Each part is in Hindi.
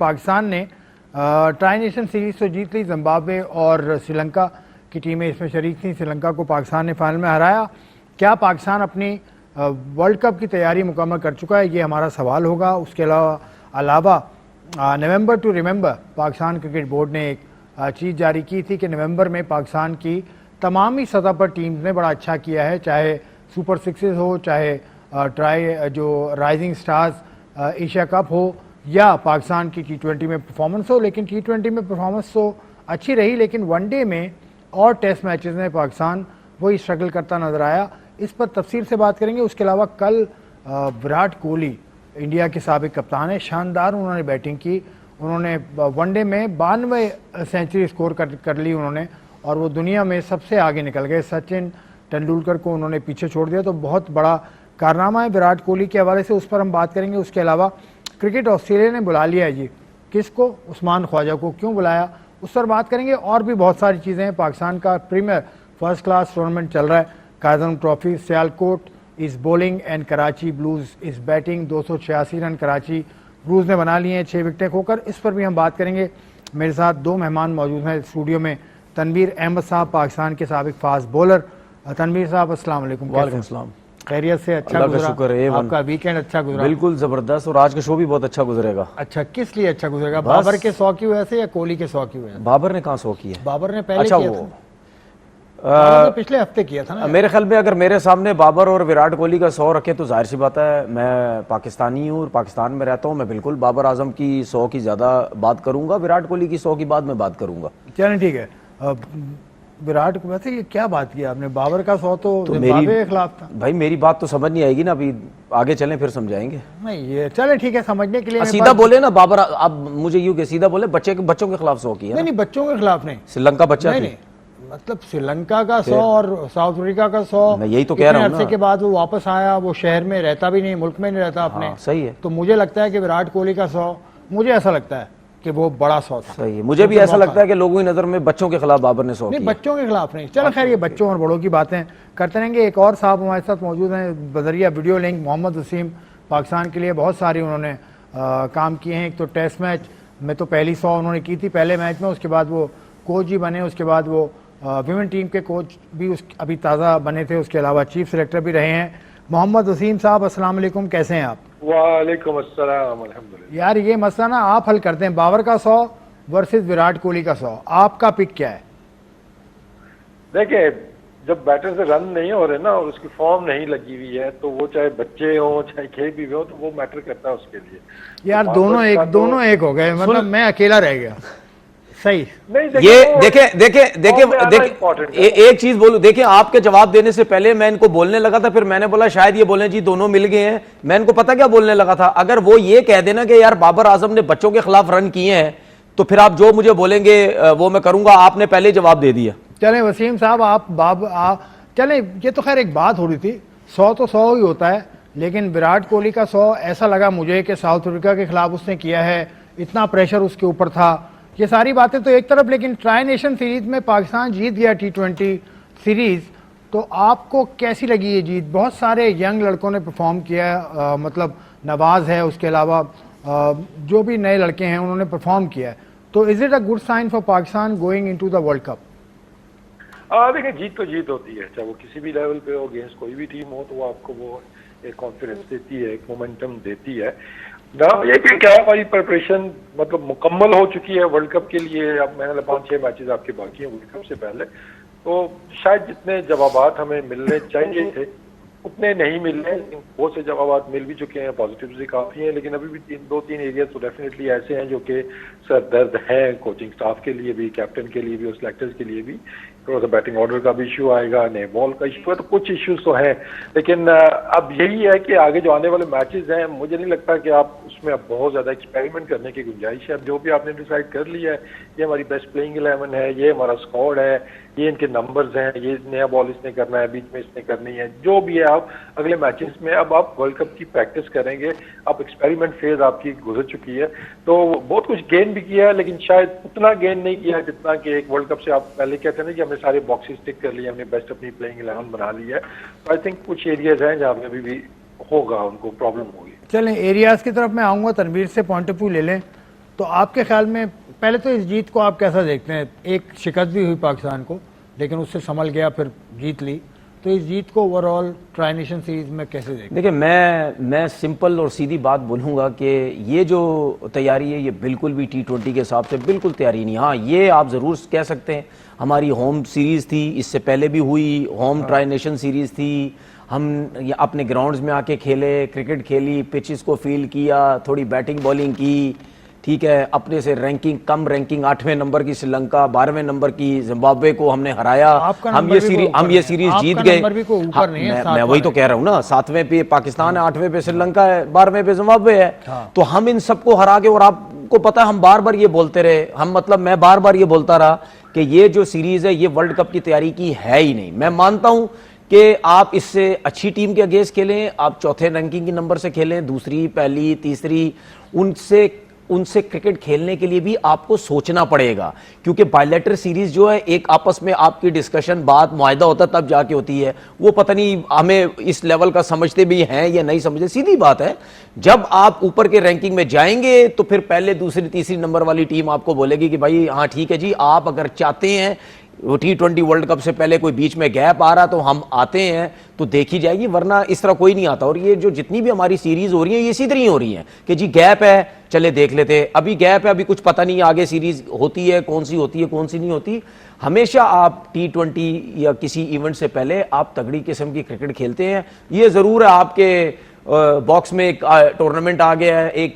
पाकिस्तान ने ट्राई नेशन सीरीज तो जीत ली, जिम्बाब्वे और श्रीलंका की टीमें इसमें शरीक थी। श्रीलंका को पाकिस्तान ने फाइनल में हराया। क्या पाकिस्तान अपनी वर्ल्ड कप की तैयारी मुकम्मल कर चुका है, ये हमारा सवाल होगा। उसके अलावा November to remember Pakistan cricket board ने एक चीज़ जारी की थी कि नवंबर में पाकिस्तान की तमामी सतह पर टीम्स ने बड़ा अच्छा किया है, चाहे सुपर सिक्सेस हो, चाहे ट्राई जो राइजिंग स्टार्स एशिया कप हो, या पाकिस्तान की T20 में परफॉर्मेंस हो। लेकिन T20 में परफॉर्मेंस तो अच्छी रही, लेकिन वनडे में और टेस्ट मैचेस में पाकिस्तान वही स्ट्रगल करता नजर आया। इस पर तफसील से बात करेंगे। उसके अलावा कल विराट कोहली इंडिया के साबिक कप्तान है, शानदार उन्होंने बैटिंग की। उन्होंने वनडे में 92 सेंचुरी स्कोर कर ली उन्होंने, और वो दुनिया में सबसे आगे निकल गए। सचिन तेंदुलकर को उन्होंने पीछे छोड़ दिया, तो बहुत बड़ा कारनामा है विराट कोहली के हवाले से, उस पर हम बात करेंगे। उसके अलावा क्रिकेट ऑस्ट्रेलिया ने बुला लिया है जी, किसको? उस्मान ख्वाजा को, क्यों बुलाया, उस पर बात करेंगे। और भी बहुत सारी चीज़ें हैं। पाकिस्तान का प्रीमियर फर्स्ट क्लास टूर्नामेंट चल रहा है, कायदम ट्रॉफी। सियालकोट इस बॉलिंग एंड कराची ब्लूज इस बैटिंग। 286 रन कराची ब्लूज ने बना लिए हैं 6 विकेटें खोकर। इस पर भी हम बात करेंगे। मेरे साथ 2 मेहमान मौजूद हैं स्टूडियो में। तनवीर अहमद साहब, पाकिस्तान के साबिक फास्ट बॉलर। तनवीर साहब अस्सलाम वालेकुम। वालेकुम सलाम। खैरियत से? अच्छा गुजरा? शुक्र है। आपका वीकेंड अच्छा गुजरा? बिल्कुल जबरदस्त, और आज का शो भी बहुत अच्छा गुजरेगा। अच्छा, किस लिए अच्छा गुजरेगा? बाबर के 100 की वजह से या कोहली के 100 की वजह से? बाबर ने कहाँ 100 किया? बाबर ने पहले अच्छा, किया वो था। पिछले हफ्ते किया था ना मेरे ख्याल में। अगर मेरे सामने बाबर और विराट कोहली का 100 रखे तो जाहिर सी बात है, मैं पाकिस्तानी हूँ और पाकिस्तान में रहता हूँ, मैं बिल्कुल बाबर आजम की 100 की ज्यादा बात करूंगा, विराट कोहली की 100 की बाद में बात करूंगा। चलें ठीक है। विराट को वैसे ये क्या बात किया आपने? बाबर का 100 तो जिम्बाब्वे के खिलाफ था। भाई मेरी बात तो समझ नहीं आएगी ना, अभी आगे चलें फिर समझाएंगे। नहीं, ये चले ठीक है, समझने के लिए सीधा बोले ना बाबर, अब मुझे यूं के सीधा बोले बच्चों के खिलाफ 100 किया। नहीं, बच्चों के खिलाफ नहीं, श्रीलंका बच्चा नहीं, मतलब श्रीलंका का 100 और साउथ अफ्रीका का 100। मैं यही तो कह रहा हूँ ना। के बाद वो वापस आया, वो शहर में रहता भी नहीं, मुल्क में नहीं रहता अपने। हाँ, सही है। तो मुझे लगता है कि विराट कोहली का 100, मुझे ऐसा लगता है कि वो बड़ा 100 था। सही है, मुझे भी ऐसा लगता है कि लोगों की नजर में बच्चों के खिलाफ बाबर ने 100 नहीं, किया। बच्चों के खिलाफ नहीं। चलो खैर, ये बच्चों और बड़ों की बातें करते रहेंगे। एक और साहब हमारे साथ मौजूद हैं बजरिया वीडियो लिंक, मोहम्मद वसीम। पाकिस्तान के लिए बहुत सारी उन्होंने काम किए हैं। एक तो टेस्ट मैच में तो पहली 100 उन्होंने की थी पहले मैच में, उसके बाद वो कोच भी बने, उसके बाद वो विमेन टीम के कोच भी अभी ताज़ा बने थे, उसके अलावा चीफ सेलेक्टर भी रहे हैं। मोहम्मद वसीम साहब अस्सलाम वालेकुम, कैसे हैं आप? वालेकुम अस्सलाम, अल्हम्दुलिल्लाह। यार ये मसला ना आप हल करते हैं, बाबर का 100 वर्सेस विराट कोहली का 100, आपका पिक क्या है? देखिए, जब बैटर से रन नहीं हो रहे ना और उसकी फॉर्म नहीं लगी हुई है, तो वो चाहे बच्चे हो चाहे खेल भी हो, तो वो मैटर करता है उसके लिए। यार तो दोनों एक हो गए, मतलब मैं अकेला रह गया। सही नहीं, ये देखे एक चीज बोलूं, देखिए आपके जवाब देने से पहले मैं इनको बोलने लगा था, फिर मैंने बोला शायद ये बोले जी दोनों मिल गए हैं। मैं इनको पता क्या बोलने लगा था, अगर वो ये कह देना कि यार बाबर आजम ने बच्चों के खिलाफ रन किए हैं, तो फिर आप जो मुझे बोलेंगे वो मैं करूंगा। आपने पहले जवाब दे दिया। चले वसीम साहब, चले, ये तो खैर एक बात हो रही थी, 100 तो 100 ही होता है, लेकिन विराट कोहली का 100 ऐसा लगा मुझे कि साउथ अफ्रीका के खिलाफ उसने किया है, इतना प्रेशर उसके ऊपर था। ये सारी बातें तो एक तरफ, लेकिन ट्राई नेशन सीरीज में पाकिस्तान जीत गया T20 सीरीज, तो आपको कैसी लगी ये जीत? बहुत सारे यंग लड़कों ने परफॉर्म किया, मतलब नवाज है, उसके अलावा जो भी नए लड़के हैं उन्होंने परफॉर्म किया है, तो is it a good sign for Pakistan going into the world cup? देखिए, जीत तो जीत होती है, चाहे वो किसी भी लेवल पे हो, अगेंस्ट कोई भी टीम हो, तो वो आपको वो एक कॉन्फिडेंस देती है, एक मोमेंटम देती है ना। ये कि क्या हमारी प्रिपरेशन मतलब मुकम्मल हो चुकी है वर्ल्ड कप के लिए। अब मैंने 5-6 मैचेस आपके बाकी हैं वर्ल्ड कप से पहले, तो शायद जितने जवाबात हमें मिलने चाहिए थे उतने नहीं मिल रहे, लेकिन बहुत से जवाब मिल भी चुके हैं, पॉजिटिव भी काफ़ी हैं। लेकिन अभी भी 2-3 एरिया तो डेफिनेटली ऐसे हैं जो कि सर दर्द है, कोचिंग स्टाफ के लिए भी, कैप्टन के लिए भी और सिलेक्टर्स के लिए भी। थोड़ा सा बैटिंग ऑर्डर का भी इशू आएगा, नए बॉल का इशू है, तो कुछ इश्यूज तो हैं। लेकिन अब यही है कि आगे जो आने वाले मैचेस हैं, मुझे नहीं लगता कि आप उसमें अब बहुत ज़्यादा एक्सपेरिमेंट करने की गुंजाइश है। अब जो भी आपने डिसाइड कर लिया है, ये हमारी बेस्ट प्लेइंग 11 है, ये हमारा स्क्वाड है, ये इनके नंबर्स हैं, ये नया बॉल इसने करना है, बीच में इसने करनी है, जो भी है आप अगले मैचेस में अब आप वर्ल्ड कप की प्रैक्टिस करेंगे। अब एक्सपेरिमेंट फेज आपकी गुजर चुकी है, तो बहुत कुछ गेन भी किया है, लेकिन शायद उतना गेन नहीं किया है जितना कि एक वर्ल्ड कप से आप पहले कहते हैं ना कि हमने सारे बॉक्सेस टिक कर लिए, हमने बेस्ट अपनी प्लेइंग 11 बना ली है। तो आई थिंक कुछ एरियाज हैं जहाँ पे अभी भी होगा, उनको प्रॉब्लम होगी। चलें एरियाज की तरफ मैं आऊँगा, तनवीर से पॉइंट ऑफ व्यू ले लें। तो आपके ख्याल में पहले तो इस जीत को आप कैसा देखते हैं? एक शिकस्त भी हुई पाकिस्तान को, लेकिन उससे संभल गया, फिर जीत ली, तो इस जीत को ओवरऑल ट्राई नेशन सीरीज में कैसे देखते हैं? देखिए, मैं सिंपल और सीधी बात बोलूँगा कि ये जो तैयारी है ये बिल्कुल भी T20 के हिसाब से बिल्कुल तैयारी नहीं। हाँ, ये आप ज़रूर कह सकते हैं हमारी होम सीरीज़ थी, इससे पहले भी हुई, होम ट्राई नेशन सीरीज़ थी, हम अपने ग्राउंड्स में आके खेले, क्रिकेट खेली, पिचेस को फील किया, थोड़ी बैटिंग बॉलिंग की, ठीक है, अपने से कम रैंकिंग 8वें नंबर की श्रीलंका, 12वें नंबर की जिम्बाब्वे को हमने हराया। हम ये सीरीज जीत गए। हाँ, मैं वही तो कह रहा हूँ ना, 7वें पे पाकिस्तान है, 8वें पे श्रीलंका है, 12वें पे जिम्बाब्वे है। तो हम इन सबको हरा के, और आपको पता है हम बार बार ये बोलते रहे, मैं बार बार ये बोलता रहा कि ये जो सीरीज है ये वर्ल्ड कप की तैयारी की है ही नहीं। मैं मानता हूं कि आप इससे अच्छी टीम के अगेंस्ट खेलें, आप चौथे रैंकिंग के नंबर से खेलें, दूसरी, पहली, तीसरी, उनसे क्रिकेट खेलने के लिए भी आपको सोचना पड़ेगा, क्योंकि बायलैटरल सीरीज जो है एक आपस में आपकी डिस्कशन, बात, मुआहदा होता तब जाके होती है। वो पता नहीं हमें इस लेवल का समझते भी हैं या नहीं समझते। सीधी बात है, जब आप ऊपर के रैंकिंग में जाएंगे तो फिर पहले, दूसरी, तीसरी नंबर वाली टीम आपको बोलेगी कि भाई हाँ ठीक है जी, आप अगर चाहते हैं T20 वर्ल्ड कप से पहले कोई बीच में गैप आ रहा तो हम आते हैं, तो देखी जाएगी, वरना इस तरह कोई नहीं आता। और ये जो जितनी भी हमारी सीरीज हो रही है ये इसी तरह ही हो रही है कि जी गैप है, चले देख लेते, अभी गैप है, अभी कुछ पता नहीं आगे सीरीज होती है, कौन सी नहीं होती। हमेशा आप T20 या किसी इवेंट से पहले आप तगड़ी किस्म की क्रिकेट खेलते हैं। ये जरूर है आपके बॉक्स में एक टूर्नामेंट आ गया है, एक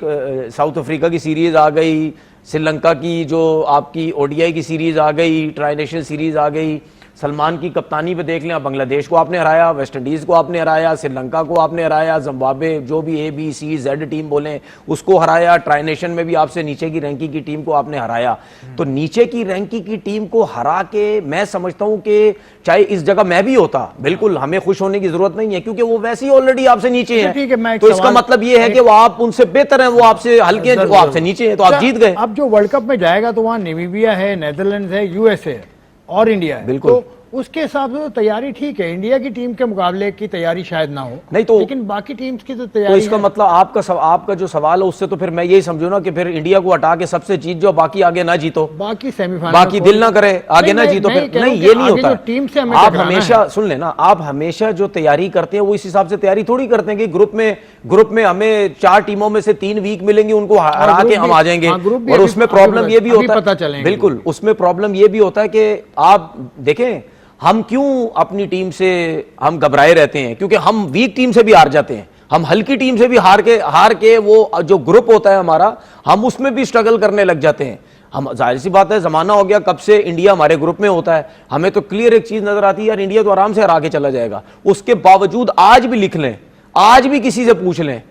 साउथ अफ्रीका की सीरीज आ गई, श्रीलंका की जो आपकी ODI की सीरीज आ गई, ट्राई नेशन सीरीज आ गई, सलमान की कप्तानी पे देख लें, बांग्लादेश को आपने हराया, वेस्ट इंडीज को आपने हराया, श्रीलंका को आपने हराया, जिम्बाब्वे जो भी ABC-Z टीम बोलें उसको हराया, ट्राई नेशन में भी आपसे नीचे की रैंकिंग की टीम को आपने हराया। तो नीचे की रैंकिंग की टीम को हरा के मैं समझता हूं कि चाहे इस जगह मैं भी होता, बिल्कुल हमें खुश होने की जरूरत नहीं है, क्योंकि वो वैसे ही ऑलरेडी आपसे नीचे है। तो इसका मतलब ये है कि वो आप उनसे बेहतर है, वो आपसे हल्के हैं, वो आपसे नीचे है, तो आप जीत गए। अब जो वर्ल्ड कप में जाएगा तो वहां नामीबिया है, नेदरलैंड्स है, USA है और इंडिया है, बिल्कुल। तो उसके हिसाब से तो तैयारी ठीक है। इंडिया की टीम के मुकाबले की तैयारी शायद ना हो, नहीं तो, लेकिन बाकी टीम्स की तो तैयारी तो इसका मतलब आपका जो सवाल है उससे तो फिर मैं यही समझू ना कि फिर इंडिया को हटा के सबसे जीत जो, बाकी आगे ना जीतो, बाकी सेमीफाइनल, बाकी दिल ना करे आगे ना जीतो, फिर नहीं, ये नहीं होता। टीम से आप हमेशा सुन लेना, आप हमेशा जो तैयारी करते हैं वो इस हिसाब से तैयारी थोड़ी करते हैं कि ग्रुप में हमें 4 टीमों में से 3 वीक मिलेंगी, उनको हरा के हम आ जाएंगे। और उसमें प्रॉब्लम ये भी होता है, बिल्कुल, उसमें प्रॉब्लम ये भी होता है कि आप देखें हम क्यों अपनी टीम से हम घबराए रहते हैं, क्योंकि हम वीक टीम से भी हार जाते हैं, हम हल्की टीम से भी हार के वो जो ग्रुप होता है हमारा, हम उसमें भी स्ट्रगल करने लग जाते हैं। हम, जाहिर सी बात है, जमाना हो गया कब से इंडिया हमारे ग्रुप में होता है, हमें तो क्लियर एक चीज नजर आती है यार, इंडिया तो आराम से हरा के चला जाएगा। उसके बावजूद आज भी लिख लें, आज भी किसी से पूछ लें,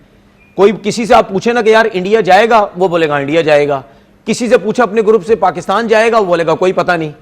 कोई किसी से आप पूछे ना कि यार इंडिया जाएगा, वो बोलेगा इंडिया जाएगा। किसी से पूछा अपने ग्रुप से पाकिस्तान जाएगा, वो बोलेगा कोई पता नहीं।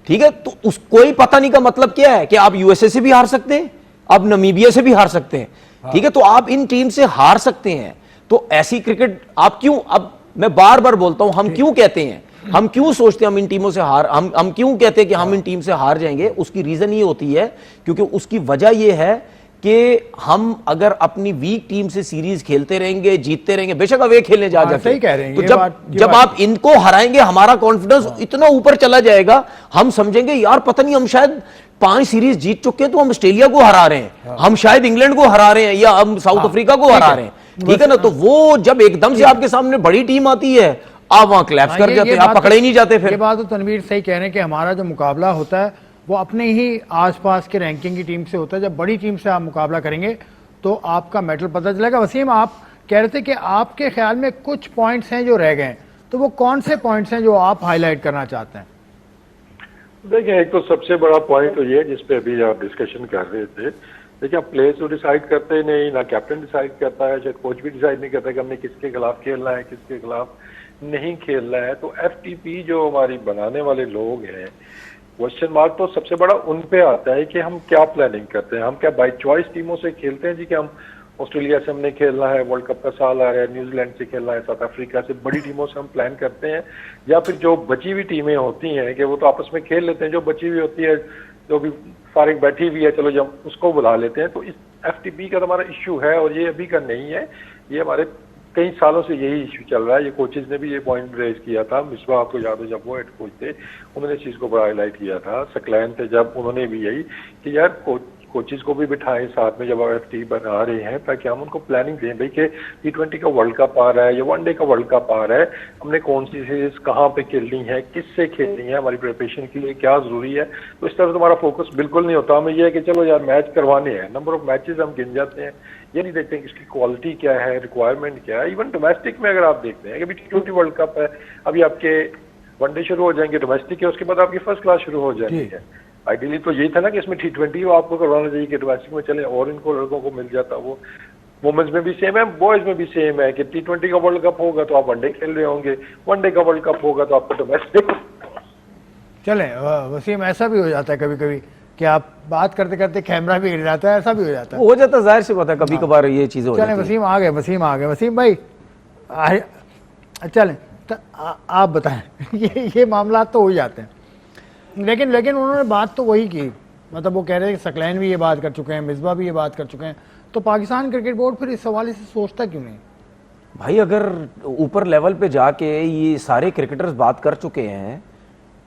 ठीक है, तो उस कोई पता नहीं का मतलब क्या है कि आप USA से भी हार सकते हैं, आप नामीबिया से भी हार सकते हैं। ठीक है, तो आप इन टीम से हार सकते हैं। तो ऐसी क्रिकेट आप क्यों, अब मैं बार बार बोलता हूं, हम क्यों कहते हैं, हम क्यों सोचते हैं हम इन टीमों से हार, हम क्यों कहते हैं कि हम इन टीम से हार जाएंगे, उसकी रीजन ये होती है, क्योंकि उसकी वजह ये है कि हम अगर अपनी वीक टीम से सीरीज खेलते रहेंगे, जीतते रहेंगे, बेशक अवे खेलने जा जाते सही कह रहे हैं, तो जब आप इनको हराएंगे, हमारा कॉन्फिडेंस इतना ऊपर चला जाएगा, हम समझेंगे यार पता नहीं, हम शायद 5 सीरीज जीत चुके हैं, तो हम ऑस्ट्रेलिया को हरा रहे हैं, हम शायद इंग्लैंड को हरा रहे हैं, या हम साउथ अफ्रीका को हरा रहे हैं। ठीक है ना, तो वो जब एकदम से आपके सामने बड़ी टीम आती है, आप वहां क्लैप्स कर जाते हैं, आप पकड़े ही नहीं जाते। फिर ये बात तो तनवीर सही कह रहे हैं कि हमारा जो मुकाबला होता है वो अपने ही आसपास के रैंकिंग की टीम से होता है। जब बड़ी टीम से आप मुकाबला करेंगे तो आपका मेडल पता चलेगा। वसीम, आप कह रहे थे कि आपके ख्याल में कुछ पॉइंट्स हैं जो रह गए, तो वो कौन से पॉइंट्स हैं जो आप हाईलाइट करना चाहते हैं? देखिए, एक तो सबसे बड़ा पॉइंट तो ये है जिसपे अभी आप डिस्कशन कर रहे थे। देखिए, आप प्लेयर्स तो डिसाइड करते ही नहीं, ना कैप्टन डिसाइड करता है, शायद कोच भी डिसाइड नहीं करता कि हमने किसके खिलाफ खेलना है, किसके खिलाफ नहीं खेलना है। तो FTP जो हमारी बनाने वाले लोग हैं, क्वेश्चन मार्क तो सबसे बड़ा उन पे आता है कि हम क्या प्लानिंग करते हैं। हम क्या बाय चॉइस टीमों से खेलते हैं जी कि हम ऑस्ट्रेलिया से हमने खेलना है, वर्ल्ड कप का साल आ रहा है, न्यूजीलैंड से खेलना है, साउथ अफ्रीका से, बड़ी टीमों से हम प्लान करते हैं, या फिर जो बची हुई टीमें होती हैं कि वो तो आपस में खेल लेते हैं, जो बची हुई होती है, जो भी फारिग बैठी हुई है, चलो जब उसको बुला लेते हैं। तो इस FTP का तो हमारा इश्यू है, और ये अभी का नहीं है, ये हमारे कई सालों से यही इशू चल रहा है। ये कोचेज ने भी ये पॉइंट रेज किया था। मिसबा आपको याद है जब वो हेड कोच थे, उन्होंने इस चीज को बड़ा हाईलाइट किया था। सकलैन थे जब, उन्होंने भी यही कि यार कोचेज को भी बिठाएं साथ में जब आप टीम बना रहे हैं, ताकि हम उनको प्लानिंग दें भाई कि T20 का वर्ल्ड कप आ रहा है या वनडे का वर्ल्ड कप आ रहा है, हमने कौन सी सीरीज कहाँ पे खेलनी है, किससे खेलनी है, हमारी प्रिपरेशन के लिए क्या जरूरी है। तो इस तरह तुम्हारा फोकस बिल्कुल नहीं होता। हमें यह है कि चलो यार मैच करवाने हैं, नंबर ऑफ मैचेस हम गिन जाते हैं, ये नहीं देखते हैं कि इसकी क्वालिटी क्या है, रिक्वायरमेंट क्या है। इवन डोमेस्टिक में अगर आप देखते हैं कि अभी T20 वर्ल्ड कप है, अभी आपके वनडे शुरू हो जाएंगे, डोमेस्टिक है, उसके बाद आपकी फर्स्ट क्लास शुरू हो जाएगी है। आइडियली तो यही था ना कि इसमें T20 आपको करवाना चाहिए कि डोमेस्टिक में चले, और इनको लड़कों को मिल जाता। वो वुमेन्स में भी सेम है, बॉयज में भी सेम है कि T20 का वर्ल्ड कप होगा तो आप वनडे खेल रहे होंगे, वनडे का वर्ल्ड कप होगा तो आपको डोमेस्टिक। चले वसीम, ऐसा भी हो जाता है कभी कभी कि आप बात करते करते कैमरा भी गिर जाता है, ऐसा भी हो जाता है। हो जाता है, जाहिर सी बात है, कभी कभार ये चीजें हो चलें, जाती हैं। वसीम आ गए, वसीम आ गए। वसीम भाई चलें, तो आप बताएं ये मामला तो हो ही जाते हैं, लेकिन उन्होंने बात तो वही की, मतलब वो कह रहे हैं कि सकलैन भी ये बात कर चुके हैं, मिसबा भी ये बात कर चुके हैं, तो पाकिस्तान क्रिकेट बोर्ड फिर इस हवाले से सोचता क्यों नहीं? भाई अगर ऊपर लेवल पे जाके ये सारे क्रिकेटर्स बात कर चुके हैं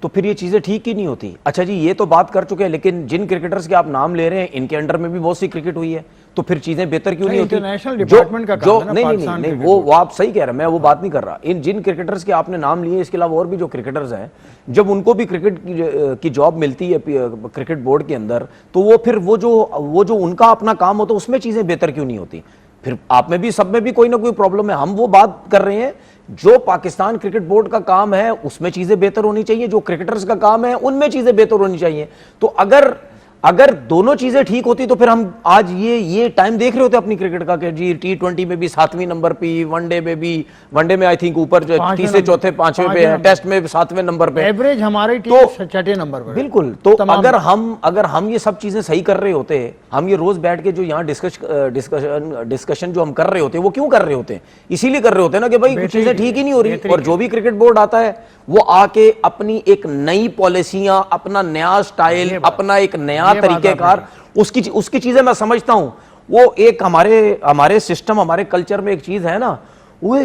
तो फिर ये चीजें ठीक ही नहीं होती। अच्छा जी, ये तो बात कर चुके हैं, लेकिन जिन क्रिकेटर्स के आप नाम ले रहे हैं इनके अंडर में भी बहुत सी क्रिकेट हुई है, तो फिर चीजें बेहतर क्यों नहीं होती? इंटरनेशनल डिपार्टमेंट का काम है ना, नहीं, वो आप सही कह रहे हैं, मैं वो बात नहीं कर रहा। इन जिन क्रिकेटर्स के आपने नाम लिए, इसके अलावा और भी जो क्रिकेटर्स हैं, जब उनको भी क्रिकेट की जॉब मिलती है क्रिकेट बोर्ड के अंदर, तो वो फिर वो जो उनका अपना काम होता है उसमें चीजें बेहतर क्यों नहीं होती? फिर आप में भी, सब में भी कोई ना कोई प्रॉब्लम है। हम वो बात कर रहे हैं जो पाकिस्तान क्रिकेट बोर्ड का काम है उसमें चीजें बेहतर होनी चाहिए, जो क्रिकेटर्स का काम है उनमें चीजें बेहतर होनी चाहिए। तो अगर दोनों चीजें ठीक होती तो फिर हम आज ये टाइम देख रहे होते अपनी क्रिकेट का कि जी T20 में भी 7वें नंबर पे, वनडे में आई थिंक ऊपर जो तीसरे चौथे पांचवें पे है, टेस्ट में 7वें नंबर पे, एवरेज हमारी टीम छठे नंबर पर। बिल्कुल। तो अगर हम ये सब चीजें सही कर रहे होते, हम ये रोज बैठ के जो यहाँ डिस्कशन जो हम कर रहे होते, वो क्यों कर रहे होते? इसीलिए कर रहे होते ना कि भाई कुछ चीजें ठीक ही नहीं हो रही। और जो भी क्रिकेट बोर्ड आता है वो आके अपनी एक नई पॉलिसियां, अपना नया स्टाइल, अपना एक नया तरीकेकार, उसकी चीजें मैं समझता हूं। वो एक हमारे सिस्टम, हमारे कल्चर में एक चीज है ना, वो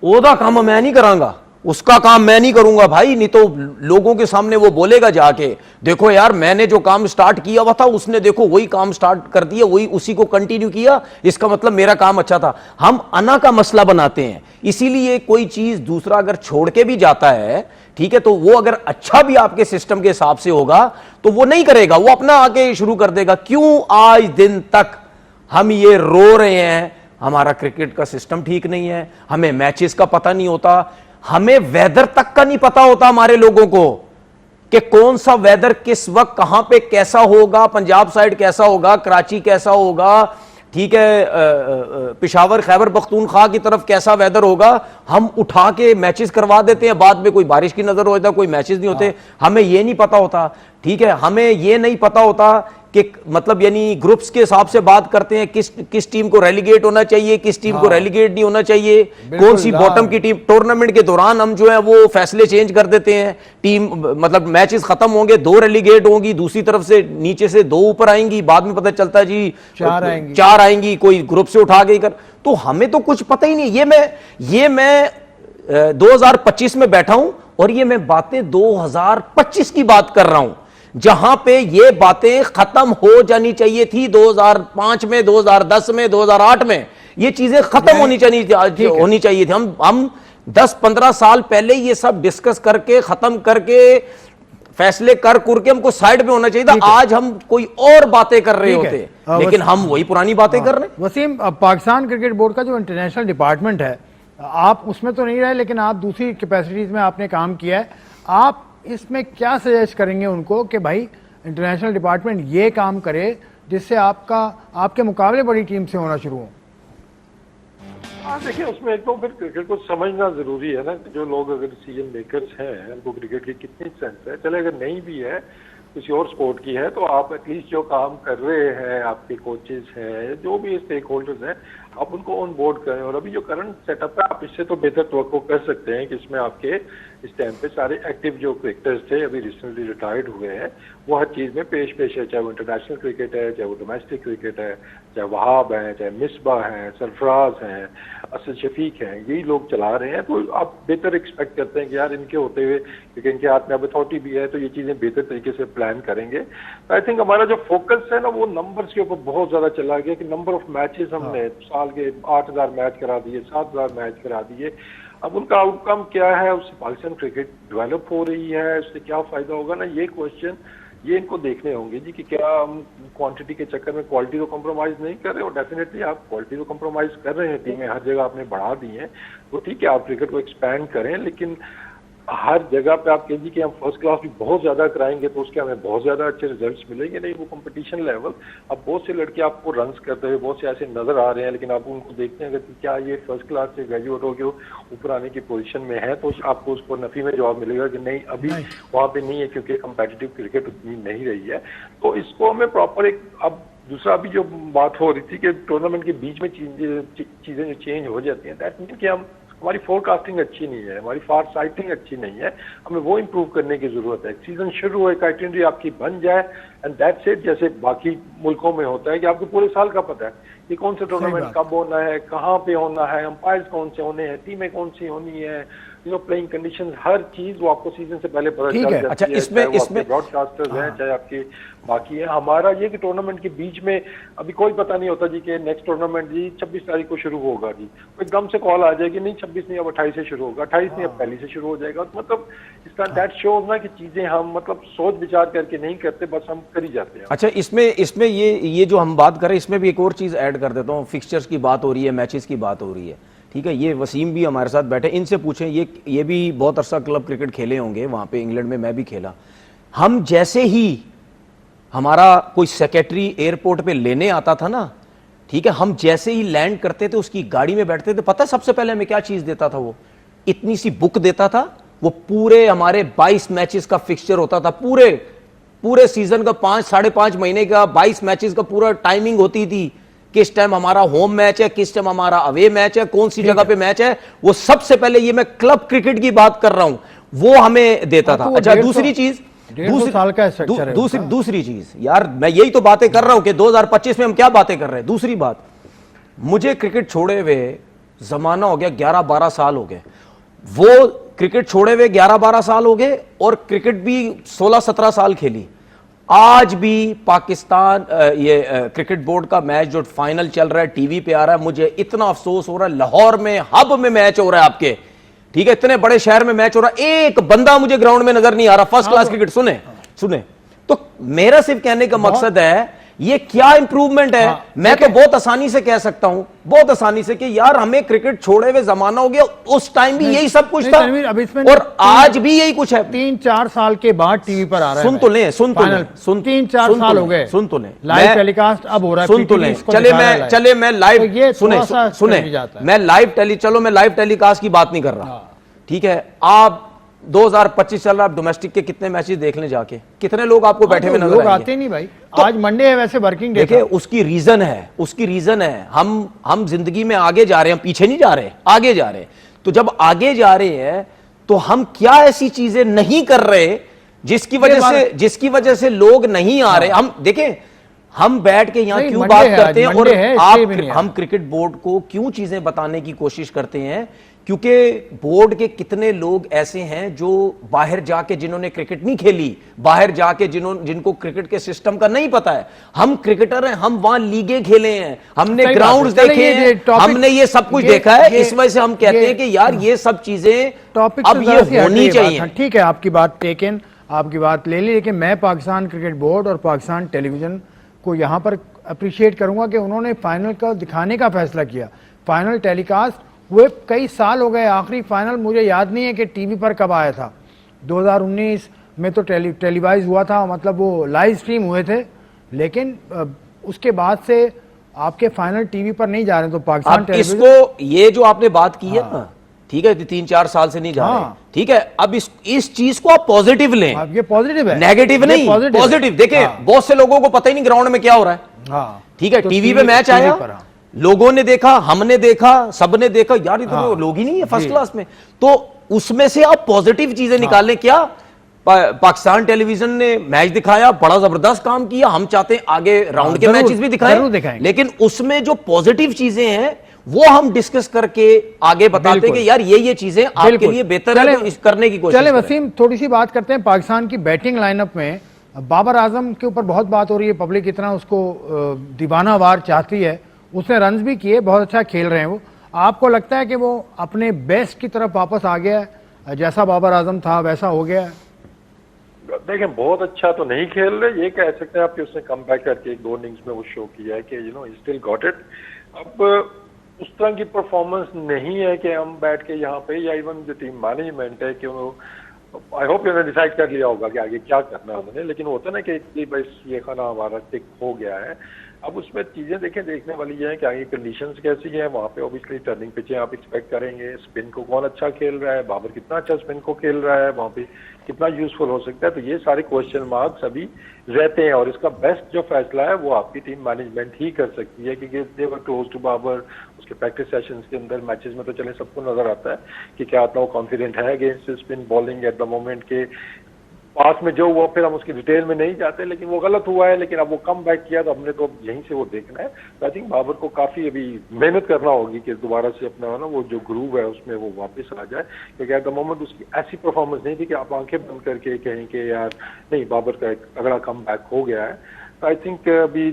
ओदा काम मैं नहीं करांगा, उसका काम मैं नहीं करूंगा भाई, नहीं तो लोगों के सामने वो बोलेगा जाके, देखो यार मैंने जो काम स्टार्ट किया हुआ था उसने देखो वही काम स्टार्ट कर दिया, वही उसी को कंटिन्यू किया, इसका मतलब मेरा काम अच्छा था। हम अना का मसला बनाते हैं। इसीलिए कोई चीज दूसरा अगर छोड़ के भी जाता है, ठीक है, तो वो अगर अच्छा भी आपके सिस्टम के हिसाब से होगा तो वो नहीं करेगा, वो अपना आगे शुरू कर देगा। क्यों आज दिन तक हम ये रो रहे हैं, हमारा क्रिकेट का सिस्टम ठीक नहीं है, हमें मैचेस का पता नहीं होता, हमें वेदर तक का नहीं पता होता हमारे लोगों को कि कौन सा वेदर किस वक्त कहां पे कैसा होगा, पंजाब साइड कैसा होगा, कराची कैसा होगा, ठीक है, पिशावर खैबर पख्तूनख्वा की तरफ कैसा वेदर होगा। हम उठा के मैचेस करवा देते हैं, बाद में कोई बारिश की नजर हो जाता, कोई मैचेस नहीं होते, हमें ये नहीं पता होता, ठीक है, हमें ये नहीं पता होता कि मतलब यानी ग्रुप्स के हिसाब से बात करते हैं किस टीम को रेलीगेट होना चाहिए, किस टीम को रेलीगेट नहीं होना चाहिए, कौन सी बॉटम की टीम। टूर्नामेंट के दौरान हम जो है वो फैसले चेंज कर देते हैं, टीम मतलब मैचेस खत्म होंगे, 2 रेलीगेट होंगी, दूसरी तरफ से नीचे से 2 ऊपर आएंगी, बाद में पता चलता है जी 4 आएंगी, कोई ग्रुप से उठा के कर। तो हमें तो कुछ पता ही नहीं। ये मैं 2025 में बैठा हूं और ये मैं बातें 2025 की बात कर रहा हूं, जहां पे ये बातें खत्म हो जानी चाहिए थी 2005 में, 2010 में, 2008 में ये चीजें खत्म होनी चाहिए थी। हम 10-15 साल पहले ये सब डिस्कस करके खत्म करके फैसले कर के हमको साइड में होना चाहिए था। आज हम कोई और बातें कर रहे होते, लेकिन हम वही पुरानी बातें कर रहे हैं। वसीम, पाकिस्तान क्रिकेट बोर्ड का जो इंटरनेशनल डिपार्टमेंट है, आप उसमें तो नहीं रहे, लेकिन आप दूसरी कैपेसिटीज में आपने काम किया है, आप इसमें क्या सजेस्ट करेंगे उनको कि भाई इंटरनेशनल डिपार्टमेंट ये काम करे जिससे आपके मुकाबले बड़ी टीम से होना शुरू हो? हाँ, देखिए उसमें एक तो फिर क्रिकेट को समझना जरूरी है ना, जो लोग अगर डिसीजन मेकर्स हैं उनको क्रिकेट की कितनी सेंस है। चले अगर नहीं भी है, किसी और स्पोर्ट की है, तो आप एटलीस्ट जो काम कर रहे हैं, आपके कोचेस हैं, जो भी स्टेक होल्डर्स हैं, आप उनको ऑन बोर्ड करें। और अभी जो करंट सेटअप है, आप इससे तो बेहतर तवक्को कर सकते हैं कि इसमें आपके इस टाइम पे सारे एक्टिव जो क्रिकेटर्स थे, अभी रिसेंटली रिटायर्ड हुए हैं, वो हर चीज़ में पेश है, चाहे वो इंटरनेशनल क्रिकेट है, चाहे वो डोमेस्टिक क्रिकेट है, चाहे वहाब हैं, चाहे मिसबाह हैं, सरफराज हैं, असद शफीक हैं, यही लोग चला रहे हैं। तो आप बेहतर एक्सपेक्ट करते हैं कि यार इनके होते हुए, क्योंकि इनके हाथ में अब अथॉरिटी भी है, तो ये चीज़ें बेहतर तरीके से प्लान करेंगे। आई थिंक हमारा जो फोकस है ना, वो नंबर्स के ऊपर बहुत ज़्यादा चला गया कि नंबर ऑफ मैचेस हमने साल के 8,000 मैच करा दिए, 7,000 मैच करा दिए। अब उनका आउटकम क्या है, उससे पाकिस्तान क्रिकेट डेवलप हो रही है, उससे क्या फ़ायदा होगा ना, ये क्वेश्चन ये इनको देखने होंगे जी कि क्या हम क्वांटिटी के चक्कर में क्वालिटी तो कॉम्प्रोमाइज़ नहीं कर रहे। और डेफिनेटली आप क्वालिटी तो कॉम्प्रोमाइज़ कर रहे हैं, टीमें हर जगह आपने बढ़ा दी हैं, तो ठीक है आप क्रिकेट को एक्सपैंड करें, लेकिन हर जगह पे आप कहिए कि हम फर्स्ट क्लास भी बहुत ज़्यादा कराएंगे तो उसके हमें बहुत ज़्यादा अच्छे रिजल्ट्स मिलेंगे नहीं। वो कंपटीशन लेवल, अब बहुत से लड़के आपको रन्स करते हुए बहुत से ऐसे नज़र आ रहे हैं, लेकिन आप उनको देखते हैं अगर क्या ये फर्स्ट क्लास से ग्रेजुएट होकर ऊपर आने की पोजीशन में है, तो आपको उसको नफ़ी में जवाब मिलेगा कि नहीं, अभी वहाँ पे नहीं है, क्योंकि कंपेटिटिव क्रिकेट उतनी नहीं रही है। तो इसको हमें प्रॉपर एक, अब दूसरा भी जो बात हो रही थी कि टूर्नामेंट के बीच में चीज़ें जो चेंज हो जाती हैं, दैट मीन कि हमारी फोरकास्टिंग अच्छी नहीं है, हमारी फार साइटिंग अच्छी नहीं है, हमें वो इम्प्रूव करने की जरूरत है। सीजन शुरू हो, एक आइटिनरी आपकी बन जाए एंड दैट्स इट। जैसे बाकी मुल्कों में होता है कि आपको पूरे साल का पता है कि कौन से टूर्नामेंट कब होना है, कहाँ पे होना है, अंपायर्स कौन से होने हैं, टीमें कौन सी होनी है, प्लेइंग कंडीशंस, हर चीज वो आपको सीजन से पहले पता चल जाती है। अच्छा, इसमें ब्रॉडकास्टर्स हैं, चाहे आपके बाकी है। हमारा ये कि टूर्नामेंट के बीच में अभी कोई पता नहीं होता जी कि नेक्स्ट टूर्नामेंट जी 26 तारीख को शुरू होगा जी, एकदम से कॉल आ जाएगी नहीं 26 नहीं अब 28 से शुरू होगा, 28 नहीं अब पहले से शुरू हो जाएगा। तो मतलब इसका दैट शोज ना कि चीजें हम मतलब सोच विचार करके नहीं करते, बस हम कर ही जाते हैं। अच्छा, इसमें ये जो हम बात करें, इसमें भी एक और चीज ऐड कर देता हूँ। फिक्सचर्स की बात हो रही है, मैचेस की बात हो रही है, ठीक है। ये वसीम भी हमारे साथ बैठे, इनसे पूछें, ये भी बहुत अरसा क्लब क्रिकेट खेले होंगे वहां पे इंग्लैंड में, मैं भी खेला। हम जैसे ही हमारा कोई सेक्रेटरी एयरपोर्ट पे लेने आता था ना, ठीक है, हम जैसे ही लैंड करते थे उसकी गाड़ी में बैठते थे, पता है सबसे पहले हमें क्या चीज देता था? वो इतनी सी बुक देता था, वो पूरे हमारे 22 मैचेस का फिक्सचर होता था, पूरे सीजन का 5-5.5 महीने का 22 मैचेस का पूरा टाइमिंग होती थी, किस टाइम हमारा होम मैच है, किस टाइम हमारा अवे मैच है, कौन सी जगह पे मैच है, वो सबसे पहले, ये मैं क्लब क्रिकेट की बात कर रहा हूं, वो हमें देता था। अच्छा, दूसरी चीज, दूसरी चीज यार, मैं यही तो बातें कर रहा हूं कि 2025 में हम क्या बातें कर रहे हैं। दूसरी बात, मुझे क्रिकेट छोड़े हुए जमाना हो गया, 11-12 साल हो गए, वो क्रिकेट छोड़े हुए 11-12 साल हो गए, और क्रिकेट भी 16-17 साल खेली। आज भी पाकिस्तान क्रिकेट बोर्ड का मैच जो फाइनल चल रहा है, टीवी पे आ रहा है, मुझे इतना अफसोस हो रहा है, लाहौर में हब में मैच हो रहा है आपके, ठीक है, इतने बड़े शहर में मैच हो रहा है, एक बंदा मुझे ग्राउंड में नजर नहीं आ रहा। फर्स्ट क्लास क्रिकेट सुने। तो मेरा सिर्फ कहने का मकसद है, ये क्या इंप्रूवमेंट है। मैं तो बहुत आसानी से कह सकता हूं, बहुत आसानी से, कि यार हमें क्रिकेट छोड़े हुए जमाना हो गया, उस टाइम भी यही सब कुछ था, और आज भी यही कुछ है। 3-4 साल के बाद टीवी पर आ रहा है। सुन तो ले 3-4 साल हो गए, सुन तो ले, लाइव टेलीकास्ट अब हो रहा है। सुन तो ले, चले मैं लाइव सुने, मैं लाइव टेलीकास्ट की बात नहीं कर रहा, ठीक है। आप 2025 चल रहा, आप डोमेस्टिक के कितने मैचेस देखने जाके, कितने लोग आपको बैठे हुए नजर आएंगे? आते नहीं भाई, तो आज मंडे है, वैसे वर्किंग डे। देखिए, उसकी रीजन है, हम जिंदगी में आगे जा रहे हैं, हम पीछे नहीं जा रहे, आगे जा रहे हैं। तो जब आगे जा रहे हैं, तो हम क्या ऐसी चीजें नहीं कर रहे जिसकी वजह से लोग नहीं आ रहे? हम देखें, हम बैठ के यहां क्यों बात करते हैं, और हम क्रिकेट बोर्ड को क्यों चीजें बताने की कोशिश करते हैं? क्योंकि बोर्ड के कितने लोग ऐसे हैं जो बाहर जाके, जिन्होंने क्रिकेट नहीं खेली, बाहर जाके जिनको क्रिकेट के सिस्टम का नहीं पता है। हम क्रिकेटर हैं, हम वहां लीगें खेले हैं, हमने ग्राउंड्स देखे हैं, हमने ये सब कुछ देखा है, इस वजह से हम कहते हैं कि यार ये सब चीजें अब ये होनी चाहिए। ठीक है, आपकी बात टेकन, आपकी बात ले ली, लेकिन मैं पाकिस्तान क्रिकेट बोर्ड और पाकिस्तान टेलीविजन को यहां पर अप्रिशिएट करूंगा कि उन्होंने फाइनल का दिखाने का फैसला किया। फाइनल टेलीकास्ट हुए कई साल हो गए, आखिरी फाइनल मुझे याद नहीं है कि टीवी पर कब आया था। 2019 में तो टेलीवाइज हुआ था, मतलब वो लाइव स्ट्रीम हुए थे, लेकिन उसके बाद से आपके फाइनल टीवी पर नहीं जा रहे। तो पाकिस्तान टेलीविजन, इसको ये जो आपने बात की है ना, ठीक है, 3-4 साल से नहीं जा रहे, ठीक है। अब इस चीज को आप पॉजिटिव लें, ये पॉजिटिव है, नेगेटिव नहीं, पॉजिटिव। देखिए, बहुत से लोगों को पता ही नहीं ग्राउंड में क्या हो रहा है, ठीक है। टीवी पे मैच आया, लोगों ने देखा, हमने देखा, सबने देखा, यार ये तो लोग ही नहीं है फर्स्ट क्लास में। तो उसमें से आप पॉजिटिव चीजें निकालें। क्या पाकिस्तान टेलीविजन ने मैच दिखाया, बड़ा जबरदस्त काम किया, हम चाहते हैं आगे राउंड के मैचेस भी दिखाएं, लेकिन उसमें जो पॉजिटिव चीजें हैं वो हम डिस्कस करके आगे बताते हैं कि यार ये चीजें आपके लिए बेहतर है, तो इस करने की कोशिश चले करें। वसीम, थोड़ी सी बात करते हैं पाकिस्तान की बैटिंग लाइनअप में। बाबर आजम के ऊपर बहुत बात हो रही है, पब्लिक इतना उसको दीवाना वार चाहती है। उसने रन्स भी किए, बहुत अच्छा खेल रहे हैं वो। आपको लगता है कि वो अपने बेस्ट की तरफ वापस आ गया है, जैसा बाबर आजम था वैसा हो गया है? देखें, बहुत अच्छा तो नहीं खेल रहे, ये कह सकते हैं आप कि उसने कम बैक करके एक 2 इनिंग्स में वो शो किया है कि स्टिल गॉट इट। अब उस तरह की परफॉर्मेंस नहीं है कि हम बैठ के यहाँ पे, या इवन जो टीम मैनेजमेंट है कि आई होप उन्होंने डिसाइड कर लिया होगा कि आगे क्या करना है उन्होंने, लेकिन होता ना कि बस ये खाना हमारा टिक हो गया है। अब उसमें चीजें देखने वाली ये है कि आगे कंडीशंस कैसी हैं, वहाँ पे ऑब्वियसली टर्निंग पिचें आप एक्सपेक्ट करेंगे, स्पिन को कौन अच्छा खेल रहा है, बाबर कितना अच्छा स्पिन को खेल रहा है, वहाँ पे कितना यूजफुल हो सकता है। तो ये सारे क्वेश्चन मार्क्स अभी रहते हैं, और इसका बेस्ट जो फैसला है वो आपकी टीम मैनेजमेंट ही कर सकती है, क्योंकि दे वर क्लोज टू बाबर। उसके प्रैक्टिस सेशंस के अंदर, मैचेस में तो चले सबको नजर आता है कि क्या इतना वो कॉन्फिडेंट है against spin bowling at the moment के पास में जो हुआ। फिर हम उसकी डिटेल में नहीं जाते, लेकिन वो गलत हुआ है, लेकिन अब वो कम बैक किया तो हमने तो यहीं से वो देखना है। तो आई थिंक बाबर को काफी अभी मेहनत करना होगी कि दोबारा से अपना ना वो जो ग्रूव है उसमें वो वापस आ जाए, क्योंकि एट द मोमेंट उसकी ऐसी परफॉर्मेंस नहीं थी कि आप आंखें बंद करके कहें कि यार नहीं, बाबर का एक अगला कम बैक हो गया है। तो आई थिंक अभी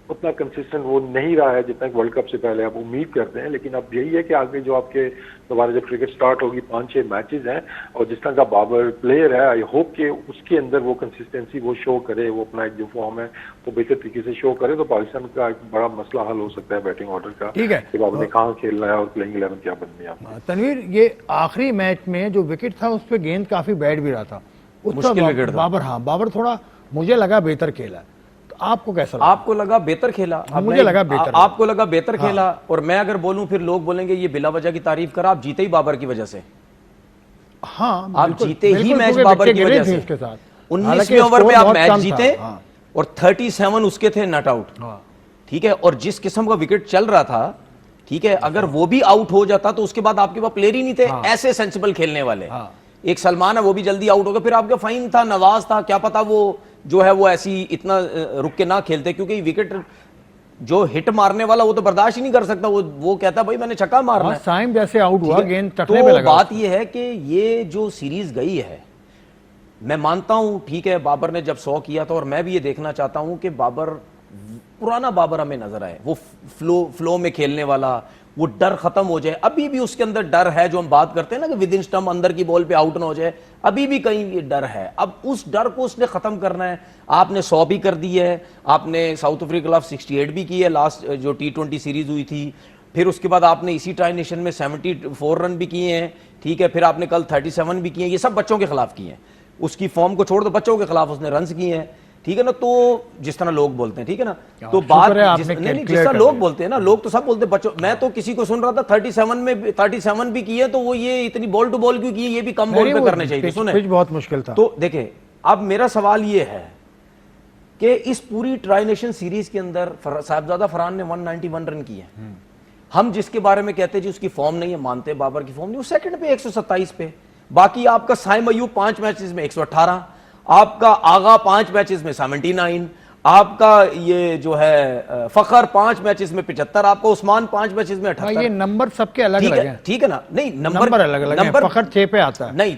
उतना कंसिस्टेंट वो नहीं रहा है जितना वर्ल्ड कप से पहले आप उम्मीद करते हैं। लेकिन अब यही है कि आगे जो आपके दोबारा जब क्रिकेट स्टार्ट होगी, 5-6 मैचेस हैं, और जिस तरह का बाबर प्लेयर है, आई होप कि उसके अंदर वो कंसिस्टेंसी वो शो करे, वो अपना एक जो फॉर्म है वो बेहतर तरीके से शो करे, तो पाकिस्तान का एक बड़ा मसला हल हो सकता है बैटिंग ऑर्डर का। ठीक है, कि बाबर ने कहाँ खेलना है और प्लेइंग 11 क्या बननी है। तनवीर, ये आखिरी मैच में जो विकेट था उस पर गेंद काफी बैठ भी रहा था, मुश्किल विकेट था। बाबर थोड़ा मुझे लगा बेहतर खेला। आपको कैसा लगा? आपको लगा बेहतर खेला? मुझे लगा बेहतर। आपको लगा बेहतर खेला, और मैं अगर बोलूं फिर लोग बोलेंगे ये बिला वजह की तारीफ करा। आप जीते ही बाबर की वजह से। हाँ, आप जीते ही मैच बाबर की वजह से। 19वें ओवर में आप मैच जीते, और 37 उसके थे नॉट आउट। ठीक है, और जिस किस्म का विकेट चल रहा था, ठीक है, अगर वो भी आउट हो जाता तो उसके बाद आपके पास प्लेयर ही नहीं थे ऐसे सेंसिबल खेलने वाले। एक सलमान है, वो भी जल्दी आउट हो गया, फिर आपका फाइन था, नवाज था, क्या पता वो जो है वो ऐसी इतना रुक के ना खेलते, क्योंकि विकेट जो हिट मारने वाला वो तो बर्दाश्त ही नहीं कर सकता। वो कहता भाई मैंने छक्का मारना है। साइम जैसे आउट हुआ, गेंद तकने तो पे लगा। बात ये है कि ये जो सीरीज गई है, मैं मानता हूं ठीक है बाबर ने जब 100 किया था, और मैं भी ये देखना चाहता हूं कि बाबर, पुराना बाबर हमें नजर आए, वो फ्लो में खेलने वाला, वो डर खत्म हो जाए। अभी भी उसके अंदर डर है, जो हम बात करते हैं ना कि विद इन स्टंप अंदर की बॉल पे आउट ना हो जाए, अभी भी कहीं ये डर है। अब उस डर को उसने खत्म करना है। आपने 100 भी कर दी है, आपने साउथ अफ्रीका के खिलाफ 68 भी की है, लास्ट जो T20 सीरीज हुई थी, फिर उसके बाद आपने इसी ट्राई नेशन में 74 रन भी किए हैं, ठीक है, फिर आपने कल 37 भी किए हैं, ये सब बच्चों के खिलाफ किए हैं। उसकी फॉर्म को छोड़ दो, बच्चों के खिलाफ उसने रन किए हैं, ठीक है ना। तो जिस तरह लोग बोलते हैं, ठीक है ना, तो बात जिस तरह लोग बोलते हैं ना, लोग तो सब बोलते हैं बच्चों। मैं तो किसी को सुन रहा था 37 भी किए, तो वो ये इतनी बॉल टू बॉल क्यों किए, ये भी कम बॉल पे करने चाहिए। सुने, बहुत मुश्किल था। तो देखिए, अब मेरा सवाल ये है कि इस पूरी ट्राई नेशन सीरीज के अंदर साहिबजादा फरहान ने 191 रन किए। हम जिसके बारे में कहते हैं जी उसकी फॉर्म नहीं है, मानते बाबर की फॉर्म नहीं, वो सेकंड पे 127 पे। बाकी आपका साइम अयूब 5 मैचेस में 118, आपका आगा 5 मैचेस में 79, आपका ये जो है फखर 5 मैचेस में 75, आपका उस्मान 5 मैचेस में 78। ये नंबर सबके अलग अलग हैं, ठीक है ना। नहीं, नंबर अलग अलग हैं। फखर 6 पे आता है। नहीं,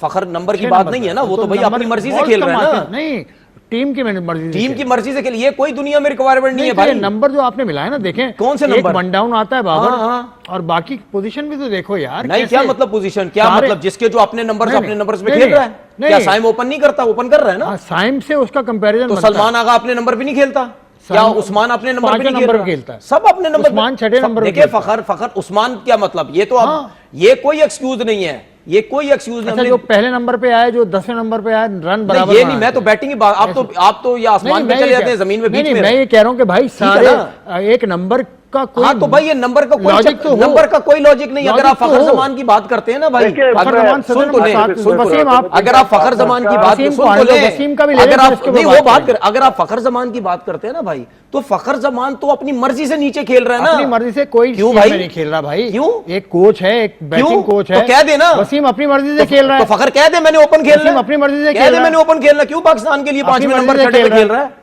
फखर नंबर की बात नहीं है ना, वो तो भाई अपनी मर्जी से खेल रहा है ना। नहीं, टीम की मर्जी से खेल, ये कोई दुनिया में रिक्वायरमेंट नहीं है भाई। नंबर जो आपने मिलाया ना, देखें कौन से नंबर, 1 डाउन आता है बाबर, और बाकी पोजीशन भी तो देखो यार। नहीं, क्या मतलब पोजीशन, क्या मतलब जिसके जो अपने नंबर अपने नंबर्स में खेल रहा है, क्या साइम ओपन नहीं करता? ओपन कर रहा है ना। साइम से उसका कंपैरिजन, तो सलमान आगा अपने नंबर भी नहीं खेलता क्या? उस्मान अपने नंबर पे नहीं खेलता, सब अपने नंबर। उस्मान 6 नंबर। देखिए, फखर उस्मान, क्या मतलब, ये तो अब ये कोई एक्सक्यूज नहीं है, ये कोई एक्सक्यूज नहीं। जो पहले नंबर पे आए, जो 10वें नंबर पे आए, रन बराबर। ये नहीं, मैं तो बैटिंग की बात, आप तो ये आसमान पे चले जाते हैं, जमीन में बीच में। मैं ये कह रहा हूं कि भाई सारे एक नंबर का कोई हाँ तो भाई ये नंबर का कोई लॉजिक तो हो। नंबर का कोई लॉजिक नहीं। अगर आप लॉजिक तो फखर हो। जमान की बात करते हैं ना भाई, देखिए, फखर जमान सुन सदन तो में ले, साथ- सुन तो वसीम ले। आप अगर आप फखर जमान की बात वसीम को सुन तो आने दो, ले, वसीम का भी ले अगर लेते हैं, आप उसके नहीं बाद वो बात करेंगे। कर, अगर आप फखर जमान की बात करते हैं ना भाई, तो फखर जमान तो अपनी मर्जी से नीचे खेल रहा है ना। अपनी मर्जी से कोई क्यों टीम भाई? में नहीं खेल रहा भाई। क्यों? एक कोच है, एक बैटिंग कोच है, तो कह देना वसीम अपनी मर्जी से खेल रहा तो है। फखर कह दे मैंने ओपन खेलना वसीम है। अपनी मर्जी से कह खेल दे रहा मैंने है। ओपन खेलना, क्यों पाकिस्तान के लिए अपनी 5वें मर्जी नंबर से छठे पे खेल खेल रहा रहा है। है?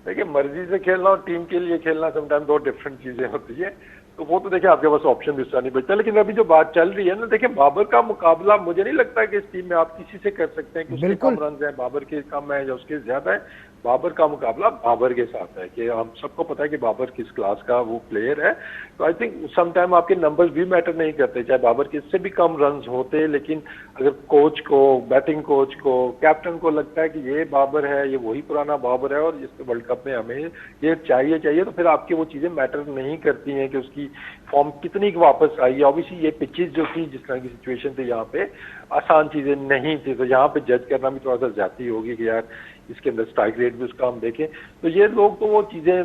देखिए, मर्जी से खेलना और टीम के लिए खेलना समटाइम दो डिफरेंट चीजें होती है। तो वो तो देखिए आपके पास ऑप्शन भी नहीं बचता। लेकिन अभी जो बात चल रही है ना, देखिए बाबर का मुकाबला मुझे नहीं लगता कि इस टीम में आप किसी से कर सकते हैं कि उसके बिल्कुल। कम रन हैं, बाबर के कम है या उसके ज्यादा है। बाबर का मुकाबला बाबर के साथ है कि हम सबको पता है कि बाबर किस क्लास का वो प्लेयर है। तो आई थिंक समटाइम आपके नंबर्स भी मैटर नहीं करते, चाहे बाबर के इससे भी कम रन्स होते, लेकिन अगर कोच को, बैटिंग कोच को, कैप्टन को लगता है कि ये बाबर है, ये वही पुराना बाबर है और इस वर्ल्ड कप में हमें ये चाहिए, तो फिर आपकी वो चीजें मैटर नहीं करती हैं कि उसकी फॉर्म कितनी वापस आई है। ऑब्वियसली ये पिचेस जो थी, जिस तरह की सिचुएशन थी, यहाँ पे आसान चीजें नहीं थी, तो यहाँ पे जज करना भी थोड़ा सा ज्यादा होगी कि यार इसके अंदर स्ट्राइक रेट भी उसका हम देखें। तो ये लोग तो वो चीजें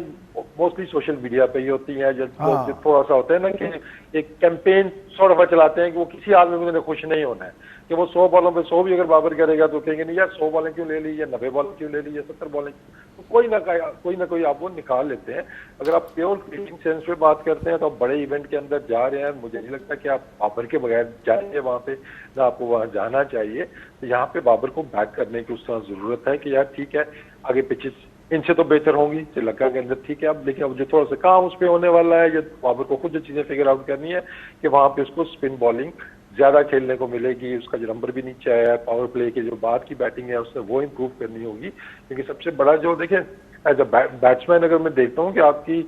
मोस्टली सोशल मीडिया पे ही होती हैं, जब लोग थोड़ा सा होता है ना कि एक कैंपेन थोड़ा चलाते हैं कि वो किसी आदमी को उन्हें खुश नहीं होना है कि वो 100 बॉलों पे 100 भी अगर बाबर करेगा तो कहेंगे नहीं यार 100 बॉलें क्यों ले ली, या 90 बॉलें क्यों ले ली, या 70 बॉलें। तो कोई ना कोई आप वो निकाल लेते हैं। अगर आप प्योर क्रिकेटिंग सेंस पे बात करते हैं तो आप बड़े इवेंट के अंदर जा रहे हैं, मुझे नहीं लगता कि आप बाबर के बगैर जाएंगे वहां पे, ना आपको वहां जाना चाहिए। तो यहाँ पे बाबर को बैक करने की उस तरह जरूरत है कि यार ठीक है, आगे पिचेस इनसे तो बेहतर होंगी श्रीलंका के अंदर, ठीक है। अब लेकिन अब जो थोड़ा सा काम उस पर होने वाला है, जो बाबर को खुद जो चीजें फिगर आउट करनी है कि वहां पे उसको स्पिन बॉलिंग ज्यादा खेलने को मिलेगी, उसका जो नंबर भी नीचे आया है, पावर प्ले की जो बाद की बैटिंग है उससे वो इम्प्रूव करनी होगी। क्योंकि सबसे बड़ा जो देखें एज अ बैट्समैन अगर मैं देखता हूँ कि आपकी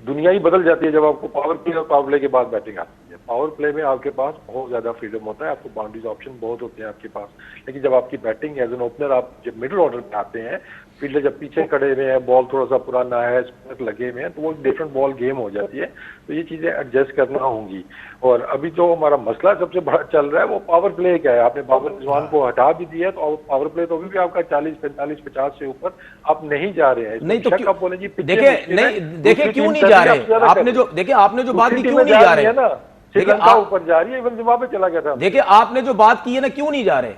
दुनिया ही बदल जाती है जब आपको पावर प्ले और पावर प्ले के बाद बैटिंग आती है। पावर प्ले में आपके पास बहुत ज्यादा फ्रीडम होता है, आपको बाउंड्रीज ऑप्शन बहुत होते हैं आपके पास। लेकिन जब आपकी बैटिंग एज एन ओपनर आप जब मिडिल ऑर्डर पे आते हैं, फील्डर जब पीछे खड़े हुए हैं, बॉल थोड़ा सा पुराना है, स्पिनर लगे हुए हैं, तो वो डिफरेंट बॉल गेम हो जाती है। तो ये चीजें एडजस्ट करना होंगी। और अभी जो हमारा मसला सबसे बड़ा चल रहा है वो पावर प्ले का है। आपने बाबर रिजवान को हटा भी दिया, तो पावर प्ले तो अभी भी आपका 40, 45, 50 से ऊपर आप नहीं जा रहे हैं। नहीं तो आप बोले जी देखिए, नहीं देखिए क्यों नहीं जा रहे, आपने जो देखिए आपने जो बात की क्यों नहीं जा रहे ना, श्रीलंका ऊपर जा रही है, इवन जिम्बाब्वे चला गया था। देखिए आपने जो बात की है ना, क्यों नहीं जा रहे?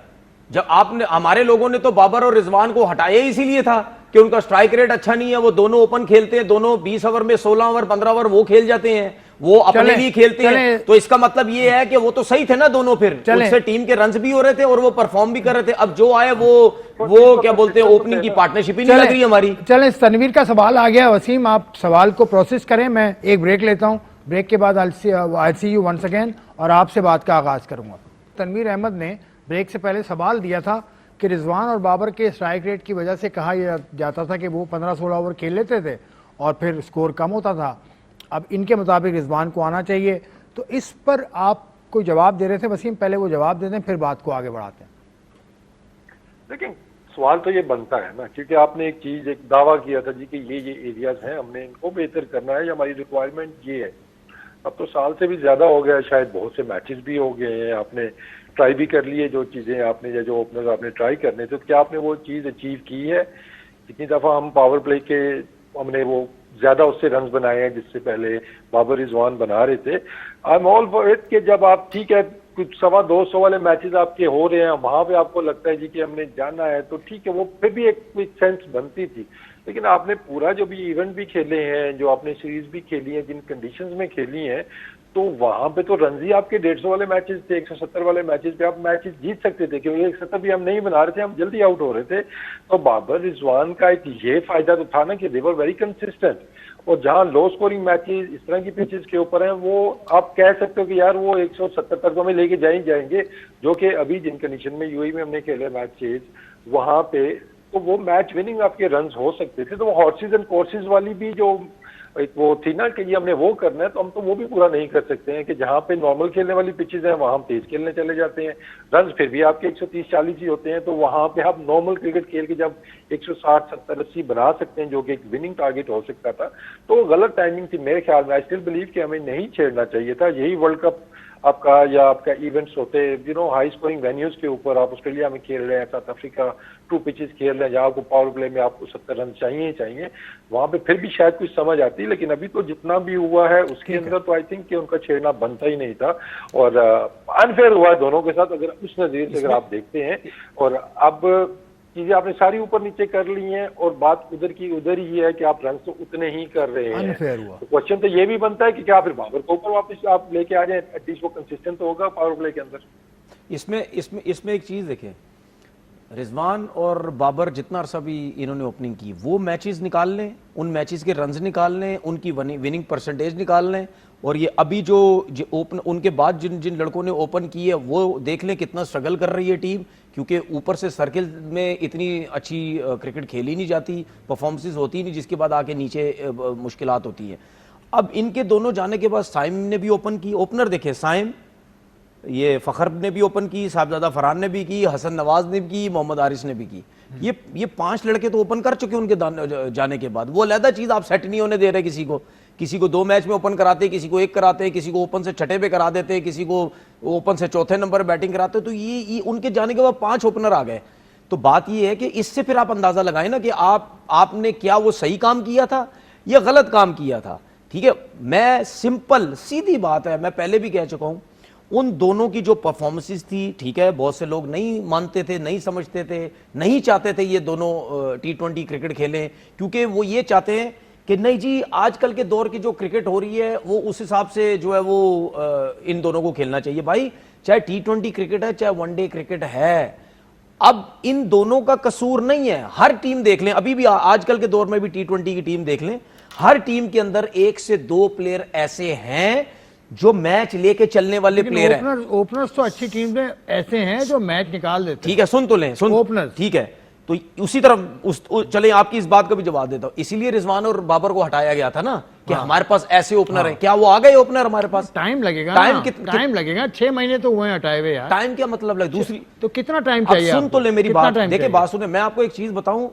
जब आपने, हमारे लोगों ने तो बाबर और रिजवान को हटाया इसीलिए था कि उनका स्ट्राइक रेट अच्छा नहीं है, वो दोनों ओपन खेलते हैं, दोनों 20 ओवर में 16 ओवर 15 ओवर वो खेल जाते हैं, वो अपने लिए खेलते हैं। तो इसका मतलब ये है कि वो तो सही थे ना दोनों, फिर उससे टीम के रन्स भी हो रहे थे और वो परफॉर्म भी कर रहे थे। अब जो आए वो क्या बोलते हैं, ओपनिंग की पार्टनरशिप ही नहीं लग रही हमारी। चले, तनवीर का सवाल आ गया। वसीम आप सवाल को प्रोसेस करें, मैं एक ब्रेक लेता हूं, ब्रेक के बाद आई सी यू वंस अगेन और आपसे बात का आगाज करूंगा। तनवीर अहमद ने ब्रेक से पहले सवाल दिया था कि रिजवान और बाबर के स्ट्राइक रेट की वजह से कहा जाता था कि वो 15-16 ओवर खेल लेते थे और फिर स्कोर कम होता था। अब इनके मुताबिक रिजवान को आना चाहिए, तो इस पर आप कोई जवाब दे रहे थे वसीम, पहले वो जवाब दे दें फिर बात को आगे बढ़ाते हैं। लेकिन सवाल तो ये बनता है ना, क्योंकि आपने एक चीज, एक दावा किया था जी कि ये एरियाज हैं, हमने इनको बेहतर करना है, हमारी रिक्वायरमेंट ये है। अब तो साल से भी ज्यादा हो गया, शायद बहुत से मैचेस भी हो गए हैं, आपने ट्राई भी कर लिए जो चीजें आपने, या जो ओपनर्स आपने ट्राई करने थे, तो क्या आपने वो चीज अचीव की है? जितनी दफा हम पावर प्ले के हमने वो ज्यादा उससे रन बनाए हैं जिससे पहले बाबर रिजवान बना रहे थे। I am all for it कि जब आप ठीक है कुछ 125 वाले मैचेस आपके हो रहे हैं, वहां पे आपको लगता है जी कि हमने जाना है, तो ठीक है, वो फिर भी एक सेंस बनती थी। लेकिन आपने पूरा जो भी इवेंट भी खेले हैं, जो आपने सीरीज भी खेली है, जिन कंडीशंस में खेली हैं, तो वहां पे तो रन ही आपके 150 वाले मैचेस थे, 170 वाले मैचेस पे आप मैचेस जीत सकते थे, क्योंकि 170 भी हम नहीं बना रहे थे, हम जल्दी आउट हो रहे थे। तो बाबर रिजवान का एक ये फायदा तो था ना कि दे वर वेरी कंसिस्टेंट, और जहां लो स्कोरिंग मैचेस इस तरह की पिचेस के ऊपर हैं, वो आप कह सकते हो कि यार वो 170 तक तो हमें लेके जाएंगे, जो कि अभी जिन कंडीशन में यूएई में हमने खेले मैचेस वहां पे, तो वो मैच विनिंग आपके रन्स हो सकते थे। तो वो हॉर्सेस एंड कोर्सेज वाली भी जो एक वो थी ना कि ये हमने वो करना है, तो हम तो वो भी पूरा नहीं कर सकते हैं कि जहां पे नॉर्मल खेलने वाली पिचेस हैं वहां हम तेज खेलने चले जाते हैं, रन फिर भी आपके 130-40 ही होते हैं, तो वहां पे आप नॉर्मल क्रिकेट खेल के जब 160, 70, 80 बना सकते हैं, जो कि एक विनिंग टारगेट हो सकता था, तो गलत टाइमिंग थी मेरे ख्याल में। आई स्टिल बिलीव कि हमें नहीं छेड़ना चाहिए था। यही वर्ल्ड कप आपका या आपका इवेंट्स होते हैं हाई स्कोरिंग वेन्यूज के ऊपर, आप ऑस्ट्रेलिया में खेल रहे हैं, साउथ अफ्रीका 2 पिचेस खेल रहे हैं जहाँ आपको पावर प्ले में आपको 70 रन चाहिए ही चाहिए, वहां पे फिर भी शायद कुछ समझ आती है। लेकिन अभी तो जितना भी हुआ है उसके अंदर तो आई थिंक कि उनका छेड़ना बनता ही नहीं था और अनफेयर हुआ है दोनों के साथ, अगर उस नजरिए से अगर आप देखते हैं। और अब चीजें आपने सारी ऊपर नीचे कर ली हैं और बात उधर की उधर ही है कि आप रन तो उतने ही कर रहे हैं। अनफेयर हुआ। तो क्वेश्चन तो ये भी बनता है कि क्या फिर बाबर को ऊपर वापस आप लेके आ जाए, एटलीस्ट वो कंसिस्टेंट तो होगा पावर प्ले के अंदर। इसमें एक चीज देखें, रिजवान और बाबर जितना अरसा भी इन्होंने ओपनिंग की, वो मैचेस निकाल लें, उन मैचेस के रन्स निकाल लें, उनकी विनिंग परसेंटेज निकाल लें, और ये अभी जो ओपन उनके बाद जिन जिन लड़कों ने ओपन की है वो देख लें कितना स्ट्रगल कर रही है टीम, क्योंकि ऊपर से सर्किल में इतनी अच्छी क्रिकेट खेली नहीं जाती, परफॉर्मेंसेस होती नहीं, जिसके बाद आके नीचे मुश्किलात होती हैं। अब इनके दोनों जाने के बाद साइम ने भी ओपन की, ओपनर देखे साइम, ये फखर ने भी ओपन की, साहबजादा फरहान ने भी की, हसन नवाज ने भी की, मोहम्मद आरिस ने भी की। ये 5 लड़के तो ओपन कर चुके उनके जाने के बाद। वो अलग चीज आप सेट नहीं होने दे रहे किसी को 2 मैच में ओपन कराते, किसी को 1 कराते, किसी को ओपन से छठे पे करा देते, किसी को ओपन से चौथे नंबर बैटिंग कराते। तो ये उनके जाने के बाद 5 ओपनर आ गए। तो बात ये है कि इससे फिर आप अंदाजा लगाए ना कि आपने क्या वो सही काम किया था या गलत काम किया था। ठीक है, मैं सिंपल सीधी बात है, मैं पहले भी कह चुका हूं, उन दोनों की जो परफॉर्मेंसेस थी, ठीक है, बहुत से लोग नहीं मानते थे, नहीं समझते थे, नहीं चाहते थे ये दोनों T20 क्रिकेट खेलें, क्योंकि वो ये चाहते हैं कि नहीं जी आजकल के दौर की जो क्रिकेट हो रही है वो उस हिसाब से जो है वो इन दोनों को खेलना चाहिए। भाई चाहे T20 क्रिकेट है चाहे वनडे क्रिकेट है, अब इन दोनों का कसूर नहीं है। हर टीम देख लें, अभी भी आजकल के दौर में भी T20 की टीम देख लें, हर टीम के अंदर 1 से 2 प्लेयर ऐसे हैं जो मैच लेके चलने वाले प्लेयर हैं। ओपनर्स तो अच्छी टीम में ऐसे हैं जो मैच निकाल देते हैं। ठीक है, सुन तो लें, सुन ओपनर्स, ठीक है, तो उसी तरफ चले, आपकी इस बात का भी जवाब देता हूं। इसीलिए रिजवान और बाबर को हटाया गया था ना कि हमारे पास ऐसे ओपनर हैं। क्या वो आ गए ओपनर हमारे पास? टाइम लगेगा, टाइम लगेगा, 6 महीने तो हुए हटाए हुए यार। टाइम क्या मतलब लगे? दूसरी तो कितना टाइम चाहिए? सुन तो ले मेरी बात, देखिए बात सुने, मैं आपको एक चीज बताऊं,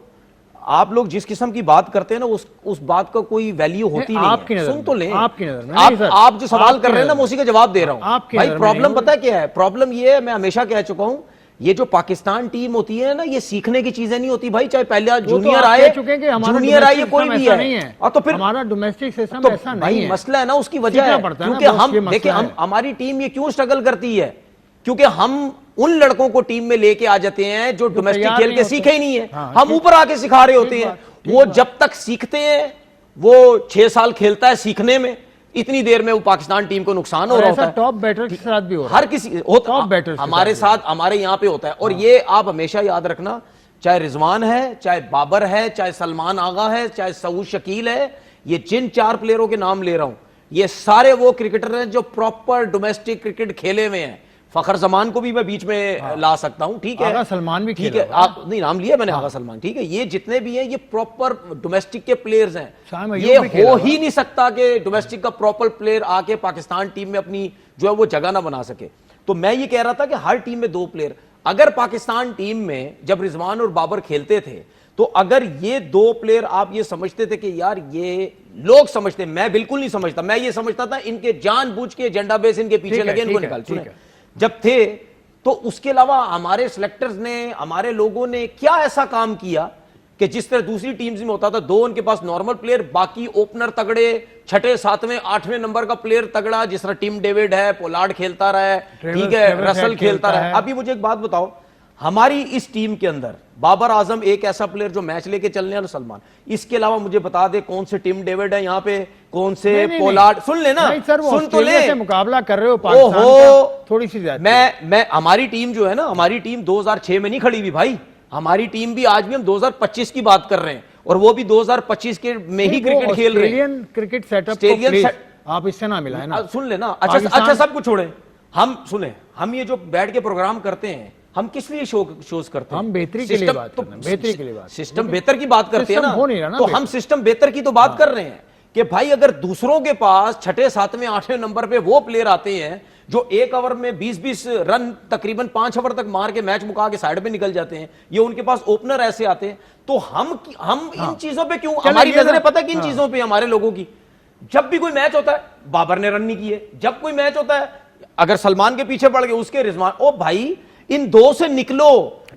आप लोग जिस किस्म की बात करते हैं ना उस बात का कोई वैल्यू होती नहीं आपकी है। नजर सुन तो ले, आपकी नजर आप जो सवाल कर रहे हैं ना मैं उसी का जवाब दे रहा हूं। भाई प्रॉब्लम पता है क्या है? प्रॉब्लम ये है, मैं हमेशा कह चुका हूं, ये जो पाकिस्तान टीम होती है ना, ये सीखने की चीजें नहीं होती भाई, चाहे पहले जूनियर आए कोई भी है, और तो फिर हमारा डोमेस्टिक सिस्टम तो ऐसा नहीं है। मसला है ना, उसकी वजह है क्योंकि हम देखिए, हमारी टीम ये क्यों स्ट्रगल करती है, क्योंकि हम उन लड़कों को टीम में लेके आ जाते हैं जो डोमेस्टिक खेल के सीखे ही नहीं है। हम ऊपर आके सिखा रहे होते हैं, वो जब तक सीखते हैं, वो 6 साल खेलता है सीखने में, इतनी देर में वो पाकिस्तान टीम को नुकसान हो रहा होता है। टॉप बैटर के साथ भी हो रहा है, हर किसी टॉप बैटर हमारे साथ, हमारे यहां पे होता है। और ये आप हमेशा याद रखना, चाहे रिजवान है, चाहे बाबर है, चाहे सलमान आगा है, चाहे सऊद शकील है, ये जिन 4 प्लेयरों के नाम ले रहा हूं, ये सारे वो क्रिकेटर हैं जो प्रॉपर डोमेस्टिक क्रिकेट खेले हुए हैं। फखर जमान को भी मैं बीच में ला सकता हूं, ठीक है, आगा सलमान भी ठीक है, आप नहीं नाम लिया मैंने, आगा सलमान, ठीक है, ये जितने भी हैं ये प्रॉपर डोमेस्टिक के प्लेयर्स हैं। ये हो ही नहीं सकता कि डोमेस्टिक का प्रॉपर प्लेयर आके पाकिस्तान टीम में अपनी जो है वो जगह ना बना सके। तो मैं ये कह रहा था कि हर टीम में 2 प्लेयर, अगर पाकिस्तान टीम में जब रिजवान और बाबर खेलते थे तो अगर ये 2 प्लेयर आप ये समझते थे कि यार ये लोग समझते, मैं बिल्कुल नहीं समझता, मैं ये समझता था इनके जानबूझ के एजेंडा बेस इनके पीछे लगे, इनको निकाल जब थे। तो उसके अलावा हमारे सिलेक्टर्स ने, हमारे लोगों ने क्या ऐसा काम किया कि जिस तरह दूसरी टीम्स में होता था, 2 उनके पास नॉर्मल प्लेयर, बाकी ओपनर तगड़े, 6ठे 7वें 8वें नंबर का प्लेयर तगड़ा, जिस तरह टीम डेविड है, पोलार्ड खेलता रहा है, ठीक है, रसल खेलता रहा है। अभी मुझे एक बात बताओ, हमारी इस टीम के अंदर बाबर आजम एक ऐसा प्लेयर जो मैच लेके चलने वाला, सलमान, इसके अलावा मुझे बता दे कौन से टीम डेविड है यहाँ पे, कौन से पोलार्ड, सुन लेना, सुन तो ले, से मुकाबला कर रहे हो पाकिस्तान का, थोड़ी सी मैं हमारी टीम जो है ना, हमारी टीम 2006 में नहीं खड़ी हुई भाई, हमारी टीम भी आज भी हम 2025 की बात कर रहे हैं, और वो भी 2025 के में ही क्रिकेट खेल रहे हैं। क्रिकेट सेटअप आप इससे ना मिलाए ना, सुन लेना। अच्छा सब कुछ छोड़े, हम सुने, हम ये जो बैठ के प्रोग्राम करते हैं, हम किस लिए शोज करते हैं? हम बेहतरी के लिए बात कर रहे हैं, बेहतरी के लिए बात, सिस्टम बेहतर की बात करते हैं ना, तो हम सिस्टम बेहतर की तो बात कर रहे हैं कि भाई अगर दूसरों के पास 6ठे 7वें 8वें नंबर पे वो प्लेयर आते हैं जो 1 ओवर में 20-20 रन तकरीबन 5 ओवर तक मार के मैच मुका के साइड पे निकल जाते हैं, ये उनके पास ओपनर ऐसे आते हैं, तो हम इन चीजों पे क्यों, हमारी नजरें पता है कि इन चीजों पे हमारे लोगों की, जब भी कोई मैच होता है बाबर ने रन नहीं किए, जब कोई मैच होता है अगर सलमान के पीछे पड़ गए उसके रिजवान, ओ भाई इन दो से निकलो,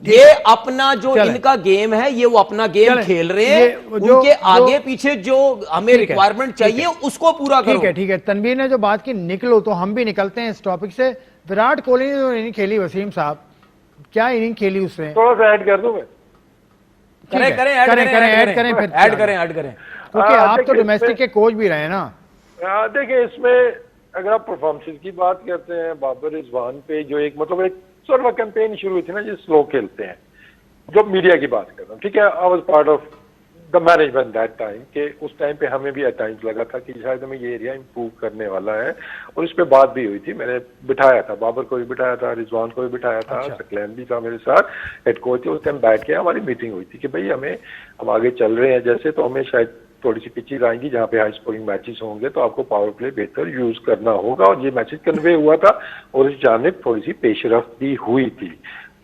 ये अपना जो चलें। इनका गेम है ये वो अपना गेम चलें। खेल रहे ये हैं, जो- उनके जो- आगे पीछे जो हमें ठीक है, रिक्वायरमेंट ठीक चाहिए उसको पूरा करो। ठीक है। तनवीर ने जो बात की, निकलो, तो हम भी निकलते हैं इस टॉपिक से। विराट कोहली ने जो इनिंग खेली, वसीम साहब, क्या इनिंग खेली उसने? थोड़ा सा ऐड कर दूं मैं? ठीक है, करें ऐड करें फिर ऐड करें। क्योंकि आप तो देखिए, डोमेस्टिक के कोच भी रहे हैं ना। देखिए इसमें अगर आप परफॉर्मेंस की बात करते हैं, बाबर रिजवान पे जो एक मतलब एक सॉर्ट ऑफ कैंपेन शुरू हुई थी ना, जो स्लो खेलते हैं, जो मीडिया की बात कर रहा हूँ, ठीक है, I was part of the management that time, के उस टाइम पे हमें भी एट टाइम्स लगा था कि शायद हमें ये एरिया इंप्रूव करने वाला है, और इस पे बात भी हुई थी। मैंने बिठाया था, बाबर को भी बिठाया था, रिजवान को भी बिठाया था, अच्छा। सकलैन भी था मेरे साथ, हेड कोच थे, उस टाइम बैठ के हमारी मीटिंग हुई थी कि भाई हम आगे चल रहे हैं जैसे, तो हमें शायद थोड़ी सी पिचेज आएंगी जहाँ पे हाई स्कोरिंग मैचेस होंगे, तो आपको पावर प्ले बेहतर यूज करना होगा, और ये मैसेज कन्वे हुआ था, और इस जानिब थोड़ी सी पेशरफ्त भी हुई थी।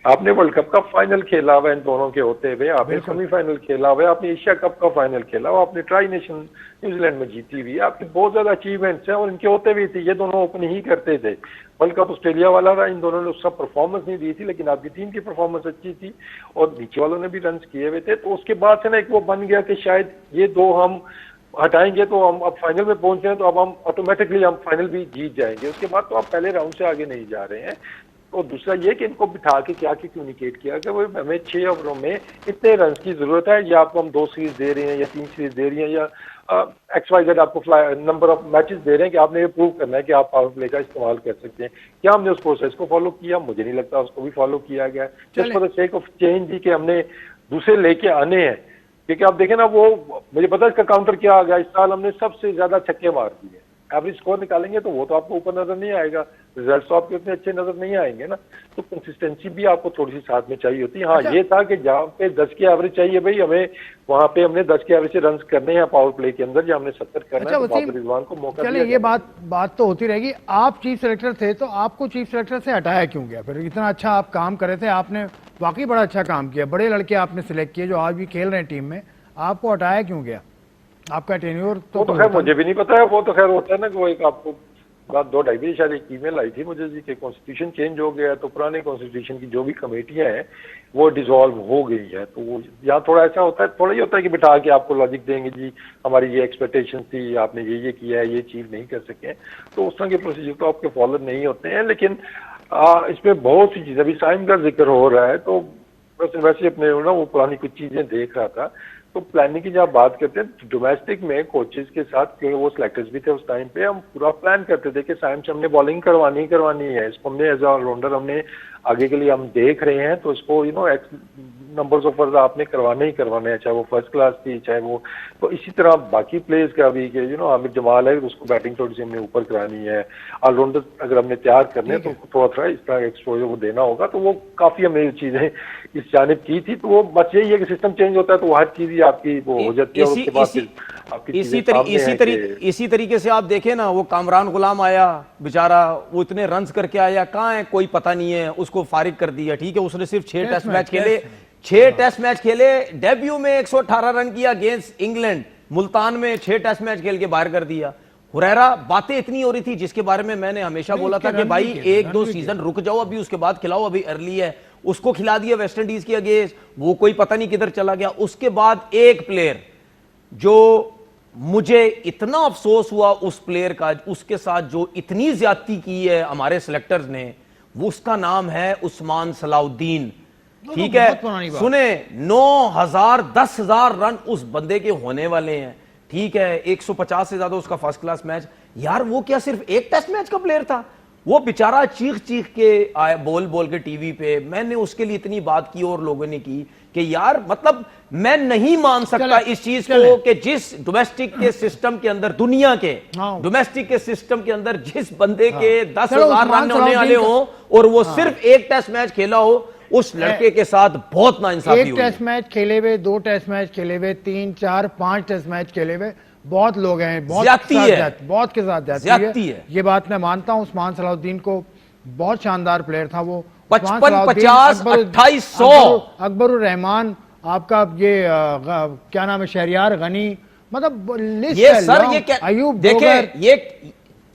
आपने वर्ल्ड कप का फाइनल खेला हुआ इन दोनों के होते हुए, आपने सेमीफाइनल खेला हुआ, आपने एशिया कप का फाइनल खेला हुआ, आपने ट्राई नेशन न्यूजीलैंड में जीती हुई, आपके बहुत ज्यादा अचीवमेंट्स हैं, और इनके होते हुए थी, ये दोनों ओपन ही करते थे। वर्ल्ड कप ऑस्ट्रेलिया वाला था, इन दोनों ने उसका परफॉर्मेंस नहीं दी थी, लेकिन आपकी टीम की परफॉर्मेंस अच्छी थी, और नीचे वालों ने भी रन किए हुए थे, तो उसके बाद से ना एक वो बन गया कि शायद ये दो हम हटाएंगे तो हम अब फाइनल में पहुंच रहे हैं, तो अब हम ऑटोमेटिकली हम फाइनल भी जीत जाएंगे, उसके बाद तो आप पहले राउंड से आगे नहीं जा रहे हैं। और दूसरा ये कि इनको बिठा के क्या कम्युनिकेट किया कि वो हमें 6 ओवरों में इतने रन की जरूरत है, या आपको हम 2 सीरीज दे रहे हैं या 3 सीरीज दे रही हैं, या XYZ आपको नंबर ऑफ मैचेस दे रहे हैं कि आपने ये प्रूव करना है कि आप पावर प्ले का इस्तेमाल कर सकते हैं। क्या हमने उस प्रोसेस को फॉलो किया? मुझे नहीं लगता उसको भी फॉलो किया गया, just for the sake of change ही कि हमने दूसरे लेके आने हैं। क्योंकि आप देखें ना, वो मुझे पता है इसका काउंटर क्या आ गया, इस साल हमने सबसे ज्यादा छक्के मार दिए, एवरेज स्कोर निकालेंगे तो वो तो आपको ऊपर नजर नहीं आएगा, रिजल्ट्स तो आपके उतने अच्छे नजर नहीं आएंगे ना, तो कंसिस्टेंसी भी आपको थोड़ी सी साथ में चाहिए होती है। हाँ, ये था कि जहाँ पे 10 की एवरेज चाहिए भाई हमें, वहाँ पे हमने 10 के एवरेज से रन करने हैं पावर प्ले के अंदर, जहाँ हमने 70 करना है, तो बाबर रिजवान को मौका चलिए, दिया ये गया। बात तो होती रहेगी। आप चीफ सेलेक्टर थे, तो आपको चीफ सेलेक्टर से हटाया क्यों गया? फिर इतना अच्छा आप काम कर रहे थे, आपने वाकई बड़ा अच्छा काम किया, बड़े लड़के आपने सिलेक्ट किए जो आज भी खेल रहे हैं टीम में, आपको हटाया क्यों गया? आपका टेन्योर वो तो खैर मुझे भी नहीं पता है, वो तो खैर होता है ना कि वो एक आपको बात 2-2.5 बजे शायद एक ईमेल आई थी मुझे जी कि कॉन्स्टिट्यूशन चेंज हो गया है, तो पुराने कॉन्स्टिट्यूशन की जो भी कमेटियां हैं वो डिसॉल्व हो गई है। तो वो यहाँ थोड़ा ऐसा होता है, थोड़ा ही होता है कि बिठा के आपको लॉजिक देंगे जी हमारी ये एक्सपेक्टेशन थी, आपने ये किया है, ये अचीव नहीं कर सके, तो उस तरह के प्रोसीजर तो आपके फॉलो नहीं होते हैं। लेकिन इसमें बहुत सी चीजें, अभी साइम का जिक्र हो रहा है, तो बस वैसे अपने ना वो पुरानी कुछ चीजें देख रहा था, तो प्लानिंग की जब बात करते हैं डोमेस्टिक में कोचेस के साथ, क्योंकि वो सिलेक्टर्स भी थे उस टाइम पे, हम पूरा प्लान करते थे कि साइम से हमने बॉलिंग करवानी है, इसको हमने एज ऑलराउंडर हमने आगे के लिए हम देख रहे हैं, तो इसको नंबर्स ऑफ ओवर्स आपने करवाने ही करवाने हैं, चाहे वो फर्स्ट क्लास थी, चाहे वो, तो इसी तरह बाकी प्लेयर्स का भी कि आमिर जमाल है, उसको बैटिंग थोड़ी सी हमने ऊपर करानी है, ऑलराउंडर अगर हमने तैयार करने हैं तो उनको थोड़ा इस तरह एक्सपोजर वो देना होगा, तो वो काफी हमने चीजें इस जानिब की थी। तो वो बस यही है कि सिस्टम चेंज होता है तो हर चीज ही आपकी वो हो जाती है, और उसके बाद फिर आपकी इसी तरीके से आप देखें ना, वो कामरान गुलाम आया बेचारा, वो इतने रन्स करके आया, कहाँ है कोई पता नहीं है, उसको फारिग कर दिया। ठीक है, उसने सिर्फ 6 टेस्ट मैच खेले, 6 टेस्ट मैच खेले, डेब्यू में 118 रन किया अगेंस्ट इंग्लैंड, मुल्तान में 6 टेस्ट मैच खेल के बाहर कर दिया। हुरैरा बातें इतनी हो रही थी जिसके बारे में मैंने हमेशा बोला था कि भाई 1-2 सीजन रुक जाओ, अभी उसके बाद खिलाओ, अभी अर्ली है। उसको खिला दिया वेस्ट इंडीज के अगेंस्ट, वो कोई पता नहीं किधर चला गया। उसके बाद एक प्लेयर जो मुझे इतना अफसोस हुआ उस प्लेयर का, उसके साथ जो इतनी ज्यादती की है हमारे सिलेक्टर्स ने, वो उसका नाम है उस्मान सलाउद्दीन। ठीक है, सुने 9,000 10,000 रन उस बंदे के होने वाले हैं। ठीक है, 150 से ज्यादा उसका फर्स्ट क्लास मैच। यार वो क्या सिर्फ एक टेस्ट मैच का प्लेयर था? वो बेचारा चीख चीख के आया, बोल के टीवी पे, मैंने उसके लिए इतनी बात की और लोगों ने की कि यार मतलब मैं नहीं मान सकता इस चीज को कि जिस डोमेस्टिक के सिस्टम के अंदर, दुनिया के डोमेस्टिक के सिस्टम के अंदर जिस बंदे के 10,000 रन होने वाले हो और वो सिर्फ एक टेस्ट मैच खेला हो, उस लड़के के साथ बहुत नाइंसाफी हुई। एक टेस्ट मैच खेले हुए, 2 टेस्ट मैच खेले हुए, 3, 4, 5 टेस्ट मैच खेले हुए बहुत लोग हैं, बहुत के साथ जाती है। ये बात मैं मानता हूं। उस्मान सलाउद्दीन को बहुत शानदार प्लेयर था वो, 55, 50, 2800। अकबर रहमान, आपका ये क्या नाम है, शहरियार गनी, मतलब लिस्ट ये सर ये क्या, अयूब देखें,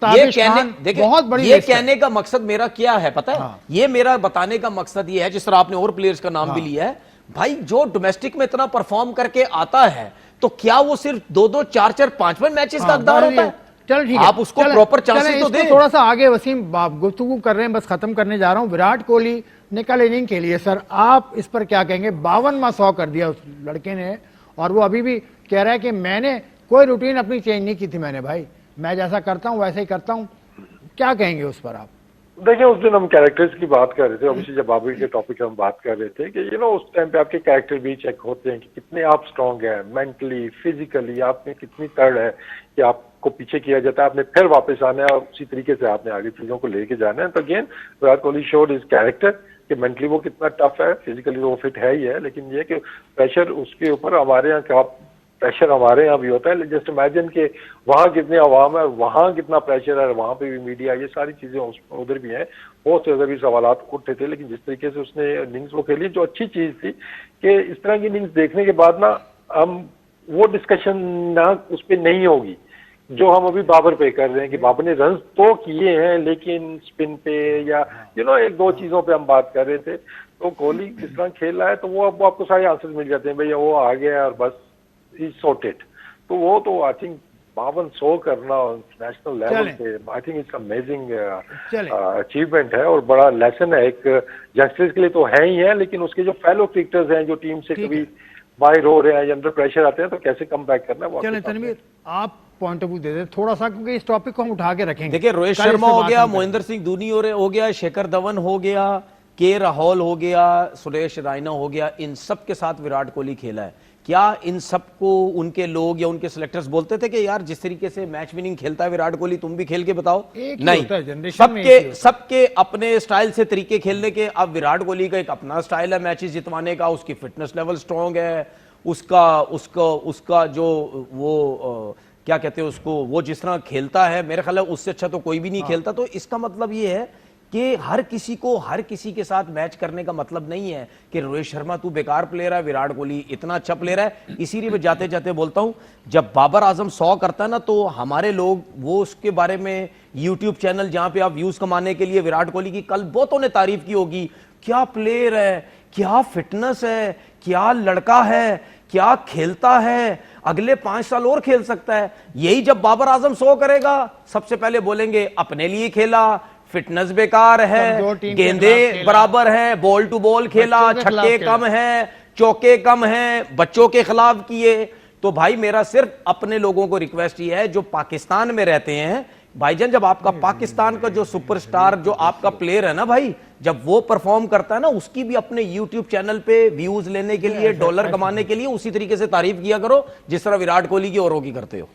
ताबिश खान देखिए, बहुत बड़ी ये लिस्ट है। कहने का मकसद मेरा क्या है पता है? हाँ। ये मेरा बताने का मकसद ये है, जिस तरह आपने और प्लेयर्स का नाम भी लिया है, भाई जो डोमेस्टिक में इतना परफॉर्म करके आता है, तो क्या वो सिर्फ 2-2, 4-4, 5-5 मैचेस का हकदार होता है? चल ठीक है, आप उसको प्रॉपर चांसेस तो दें। थोड़ा सा आगे वसीम गुफ्तगू कर रहे हैं, बस खत्म करने जा रहा हूं। विराट कोहली ने कल इनिंग के लिए सर, आप इस पर क्या कहेंगे? 52वां 100 कर दिया उस लड़के ने, और वो अभी भी कह रहा है कि मैंने कोई रूटीन अपनी चेंज नहीं की थी, मैंने भाई मैं जैसा करता हूं वैसे ही करता हूं। क्या कहेंगे उस पर आप? देखिए, उस दिन हम कैरेक्टर्स की बात कर रहे थे, ऑब्वियसली जब बाबर के टॉपिक हम बात कर रहे थे कि उस टाइम पे आपके कैरेक्टर भी चेक होते हैं कि कितने आप स्ट्रांग हैं मेंटली, फिजिकली, आप में कितनी तड़ है कि आपको पीछे किया जाता है, आपने फिर वापस आना है और उसी तरीके से आपने आगे चीजों को लेके जाना है। तो again Virat Kohli showed is character कि मेंटली वो कितना टफ है, फिजिकली वो फिट है ही है, लेकिन ये कि प्रेशर उसके ऊपर हमारे यहाँ का प्रेशर हमारे यहाँ भी होता है। जस्ट इमेजिन के वहाँ कितने अवाम है, वहाँ कितना प्रेशर है, वहाँ पे भी मीडिया, ये सारी चीजें उधर भी हैं। बहुत से उधर भी सवालात उठते थे, लेकिन जिस तरीके से उसने इनिंग्स वो खेली, जो अच्छी चीज थी कि इस तरह की इनिंग्स देखने के बाद ना हम वो डिस्कशन ना उस पर नहीं होगी जो हम अभी बाबर पे कर रहे हैं कि बाबर ने रन तो किए हैं, लेकिन स्पिन पे या एक दो चीजों पे हम बात कर रहे थे। तो कोहली जिस तरह खेल रहा है तो वो आपको सारे आंसर मिल जाते हैं, भैया वो आ गया और बस इज सॉर्टेड। तो वो तो आई थिंक 5200 करना नेशनल लेवल पे, I think it's amazing achievement है और बड़ा लेसन है एक यंगस्टर्स के लिए तो है ही है, लेकिन उसके जो फेलो क्रिकेटर्स हैं जो टीम से कभी बाहर हो रहे हैं या अंडर प्रेशर आते हैं, तो कैसे कम बैक करना है। चलें तनवीर, आप पॉइंट ऑफ व्यू दे दे थोड़ा सा, क्योंकि इस टॉपिक को हम उठा के रखेंगे। देखिए, रोहित शर्मा हो गया, महेंद्र सिंह धोनी हो गया, शेखर धवन हो गया, के राहुल हो गया, सुरेश रैना हो गया, इन सब के साथ विराट कोहली खेला है। क्या इन सबको उनके लोग या उनके सिलेक्टर्स बोलते थे कि यार जिस तरीके से मैच विनिंग खेलता है विराट कोहली, तुम भी खेल के बताओ? नहीं, सबके अपने स्टाइल से तरीके खेलने के। अब विराट कोहली का एक अपना स्टाइल है मैचेस जितवाने का, उसकी फिटनेस लेवल स्ट्रांग है, उसका जो वो क्या कहते हैं उसको, वो जिस तरह खेलता है मेरे ख्याल है उससे अच्छा तो कोई भी नहीं खेलता। तो इसका मतलब ये है कि हर किसी के साथ मैच करने का मतलब नहीं है कि रोहित शर्मा तू बेकार प्लेयर है, विराट कोहली इतना अच्छा प्लेयर है। इसीलिए मैं जाते जाते बोलता हूं, जब बाबर आजम 100 करता है ना, तो हमारे लोग वो उसके बारे में यूट्यूब चैनल जहां पे आप व्यूज कमाने के लिए विराट कोहली की कल बहुतों ने तारीफ की होगी, क्या प्लेयर है, क्या फिटनेस है, क्या लड़का है, क्या खेलता है, अगले 5 साल और खेल सकता है। यही जब बाबर आजम 100 करेगा, सबसे पहले बोलेंगे अपने लिए खेला, फिटनेस बेकार है, गेंदे बराबर है, बॉल टू बॉल खेला, छक्के कम है, चौके कम है, बच्चों के खिलाफ किए। तो भाई मेरा सिर्फ अपने लोगों को रिक्वेस्ट ये है जो पाकिस्तान में रहते हैं, भाईजान जब आपका पाकिस्तान का जो सुपरस्टार जो आपका प्लेयर है ना भाई, जब वो परफॉर्म करता है ना, उसकी भी अपने यूट्यूब चैनल पे व्यूज लेने के लिए, डॉलर कमाने के लिए उसी तरीके से तारीफ किया करो जिस तरह विराट कोहली की औरों की करते हो।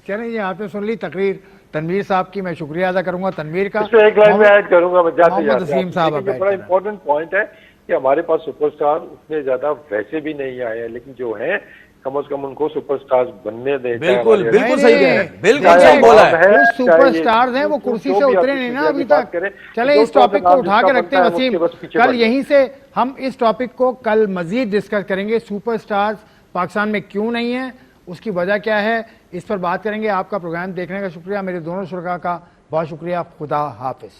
चलिए, ये आपने सुन ली तकरीर तनवीर साहब की, मैं शुक्रिया अदा करूंगा तनवीर का। एक लाइन में ऐड करूंगा मैं जाते साहब, बड़ा इंपॉर्टेंट पॉइंट है कि हमारे पास सुपरस्टार उतने ज्यादा वैसे भी नहीं आए हैं, लेकिन जो हैं कम से कम उनको सुपरस्टार्स बनने दें। बिल्कुल बिल्कुल सही है, बिल्कुल सही बोला है। वो सुपरस्टार्स हैं, वो कुर्सी से उतरे नहीं ना अभी तक। चले इस टॉपिक को उठा के रखते हैं वसीम, कल यहीं से हम इस टॉपिक को कल मजीद डिस्कस करेंगे। सुपरस्टार्स पाकिस्तान में क्यों नहीं है, उसकी वजह क्या है, इस पर बात करेंगे। आपका प्रोग्राम देखने का शुक्रिया, मेरे दोनों शुरका का बहुत शुक्रिया। खुदा हाफिज।